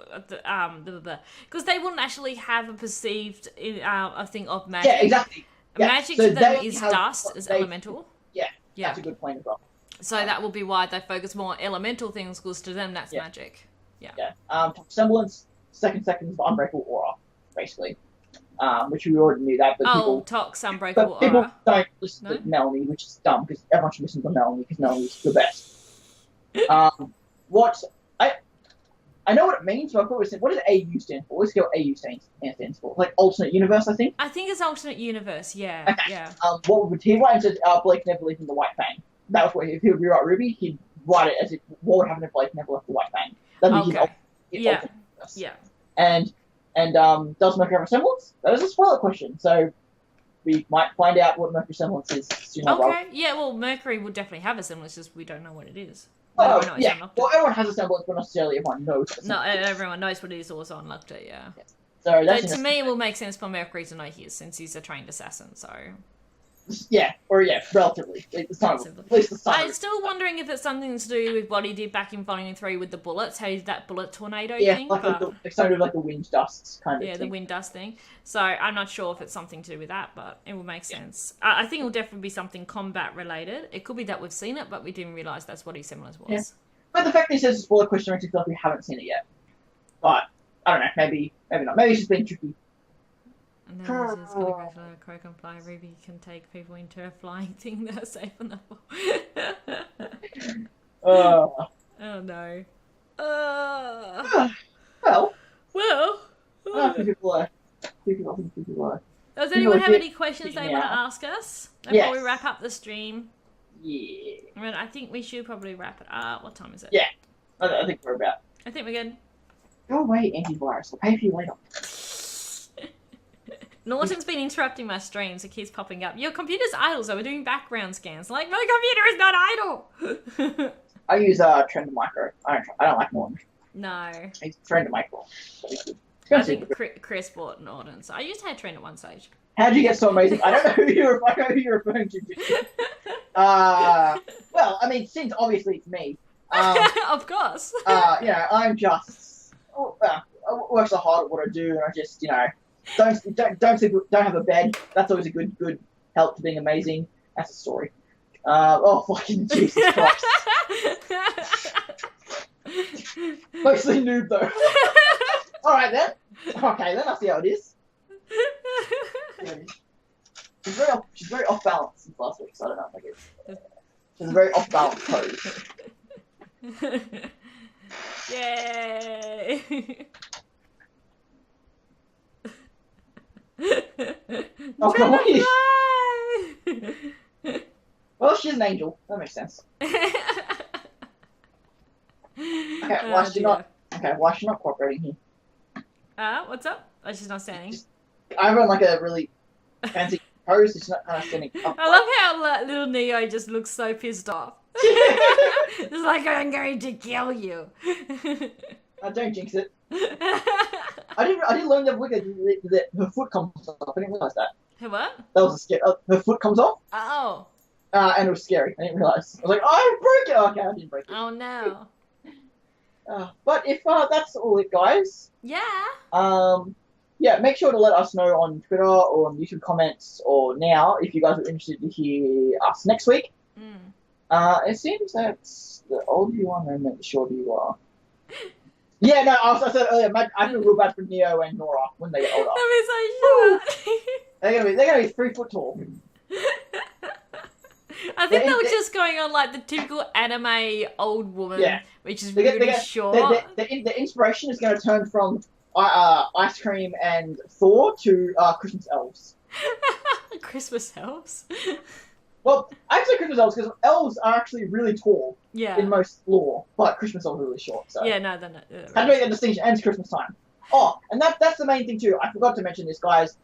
because they wouldn't actually have a perceived a thing of magic. Yeah, exactly. Magic to them is dust, is elemental. Yeah, that's a good point as well. So that will be why they focus more on elemental things, because to them that's magic. Yeah. Semblance, seconds of unbreakable aura, basically. Which we already knew that, but Tox unbreakable aura. People don't listen to Melanie, which is dumb, because everyone should listen to Melanie, because Melanie's the best. I know what it means, but I thought what does AU stand for? Let's go AU stands for. Like alternate universe, I think? I think it's alternate universe, yeah. Okay. Yeah. What would he write? He said, Blake never lived in the White Fang. That was what, if he would rewrite RWBY, he'd write it as if, what would happen if Blake never left the White Fang? That'd be his alternate universe. Yeah. And does Mercury have a semblance? That is a spoiler question, so we might find out what Mercury's semblance is soon. Okay, yeah, well, Mercury would definitely have a semblance, just we don't know what it is. Well, everyone has a semblance, but not necessarily everyone knows. No, everyone knows what it is, also unlocked it, yeah. So that's to me, it will make sense for Mercury to know his, since he's a trained assassin, so... relatively. At least the time. I'm still wondering if it's something to do with what he did back in Volume 3 with the bullets, how he did that bullet tornado thing. It's kind of like the wind dust kind of thing. Yeah, the wind dust thing. So I'm not sure if it's something to do with that, but it will make sense. I think it will definitely be something combat related. It could be that we've seen it, but we didn't realise that's what his semblance was. Yeah. But the fact that he says it's a spoiler question makes it feel like we haven't seen it yet. But, I don't know, maybe not. Maybe it's just been tricky. And then this is going to go to Crow can fly. RWBY can take people into a flying thing that are safe enough. Oh no. Well. People are. Does anyone have any questions they want to ask us before we wrap up the stream? Yeah. I mean, I think we should probably wrap it up. What time is it? Yeah. I think we're about. I think we're good. Go away, antivirus. I'll pay for you later. Norton's been interrupting my streams. It keeps popping up. Your computer's idle, so we're doing background scans. Like, my computer is not idle! I use Trend Micro. I don't like Norton. No. I use Trend Micro. I think Chris bought Norton's. I used to have Trend at one stage. How'd you get so amazing? I don't know who you're referring to. Well, I mean, since obviously it's me. Of course. I'm just work so hard at what I do, and I just, don't have a bed. That's always a good help to being amazing. That's a story. Oh, fucking Jesus Christ. Mostly nude, though. Alright, then. Okay, then. I see how it is. She's very off balance since last week, so I don't know if I get it. She has a very off balance pose. Yay! Oh, come on. Well, she's an angel. That makes sense. Okay, why is she not? Okay, why is she not cooperating here? What's up? Oh, she's not standing. I run like a really fancy pose. She's not kind of standing up. I love how little Neo just looks so pissed off. It's like, I'm going to kill you. Don't jinx it. I didn't learn the week that her foot comes off. I didn't realize that. Her what? That was a scare. Her foot comes off. Oh. And it was scary. I didn't realize. I was like, oh, I broke it. Okay, I didn't break it. Oh no. But if that's all it, guys. Yeah. Yeah, make sure to let us know on Twitter or on YouTube comments or now if you guys are interested to hear us next week. It seems that the older you are, then the shorter you are. Yeah, no, I said earlier, I feel real bad for Neo and Nora when they get older. That'd be so short. They're gonna be 3 foot tall. I think they were just going on like the typical anime old woman, which is really short. The inspiration is going to turn from ice cream and Thor to Christmas elves. Christmas elves? Well, I say Christmas elves because elves are actually really tall in most lore, but Christmas elves are really short. So. Yeah, no, they're not. How to make that distinction? And it's Christmas time. Oh, and that's the main thing too. I forgot to mention this, guys.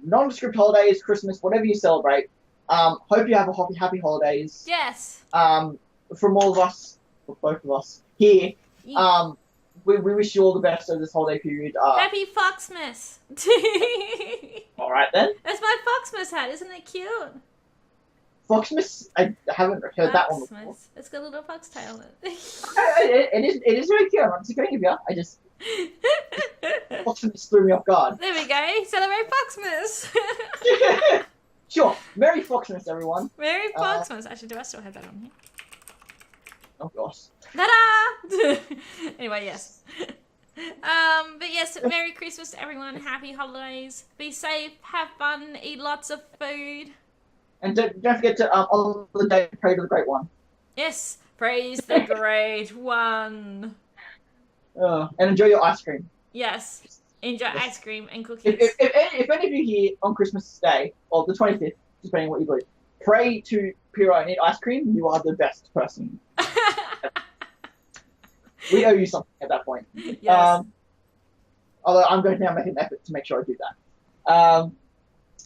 Nondescript holidays, Christmas, whatever you celebrate. Hope you have a happy holidays. Yes. From all of us, or both of us here. We wish you all the best of this holiday period. Happy Foxmas. All right then. That's my Foxmas hat. Isn't it cute? Foxmas? I haven't heard that one before. It's got a little foxtail in it. It is very cute. I'm not disagreeing with you. I just Foxmas threw me off guard. There we go. Celebrate Foxmas. Sure. Merry Foxmas, everyone. Merry Foxmas. Actually, do I still have that on here? Oh gosh. Ta-da! Anyway, yes. But yes, Merry Christmas to everyone. Happy holidays. Be safe. Have fun. Eat lots of food. And don't forget to on the day pray to the Great One. Yes, praise the Great One. And enjoy your ice cream. Yes, enjoy ice cream and cookies. If any of you here on Christmas Day or the 25th, depending on what you believe, pray to Piro and eat ice cream, you are the best person. We owe you something at that point. Yes. Although I'm going to now make an effort to make sure I do that.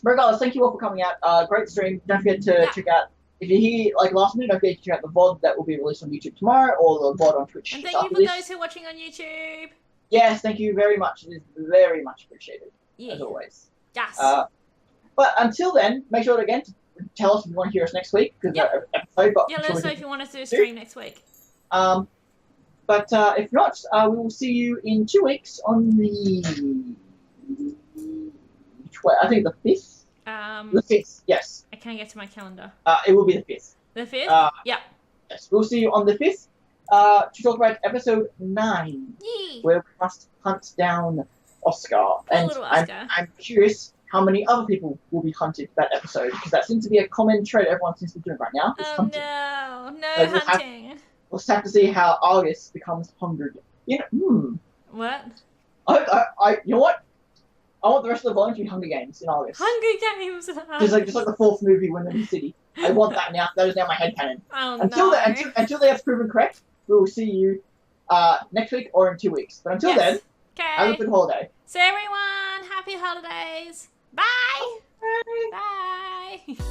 Regardless, thank you all for coming out. Great stream. Don't forget to check out, if you're here like last minute, don't forget to check out the VOD that will be released on YouTube tomorrow or the VOD on Twitch. And thank you for those who are watching on YouTube. Yes, thank you very much. It is very much appreciated, as always. Yes. But until then, make sure to, again, tell us if you want to hear us next week. Let us know if you want us to stream next week. But if not, we will see you in 2 weeks on the... I think the 5th? The 5th, yes. I can't get to my calendar. It will be the 5th. The 5th? Yeah. Yes, we'll see you on the 5th to talk about episode 9, where we must hunt down Oscar. And little Oscar. I'm curious how many other people will be hunted that episode, because that seems to be a common trait everyone seems to be doing right now. No hunting. We'll have to see how Argus becomes hungered. You know, What? You know what? I want the rest of the volume to be Hunger Games in August. Hunger Games! Just like the 4th movie, Women in the City. I want that now. That is now my headcanon. Oh, until they have proven correct, we will see you next week or in 2 weeks. But until then, have a good holiday. So everyone, happy holidays. Bye! Bye! Bye!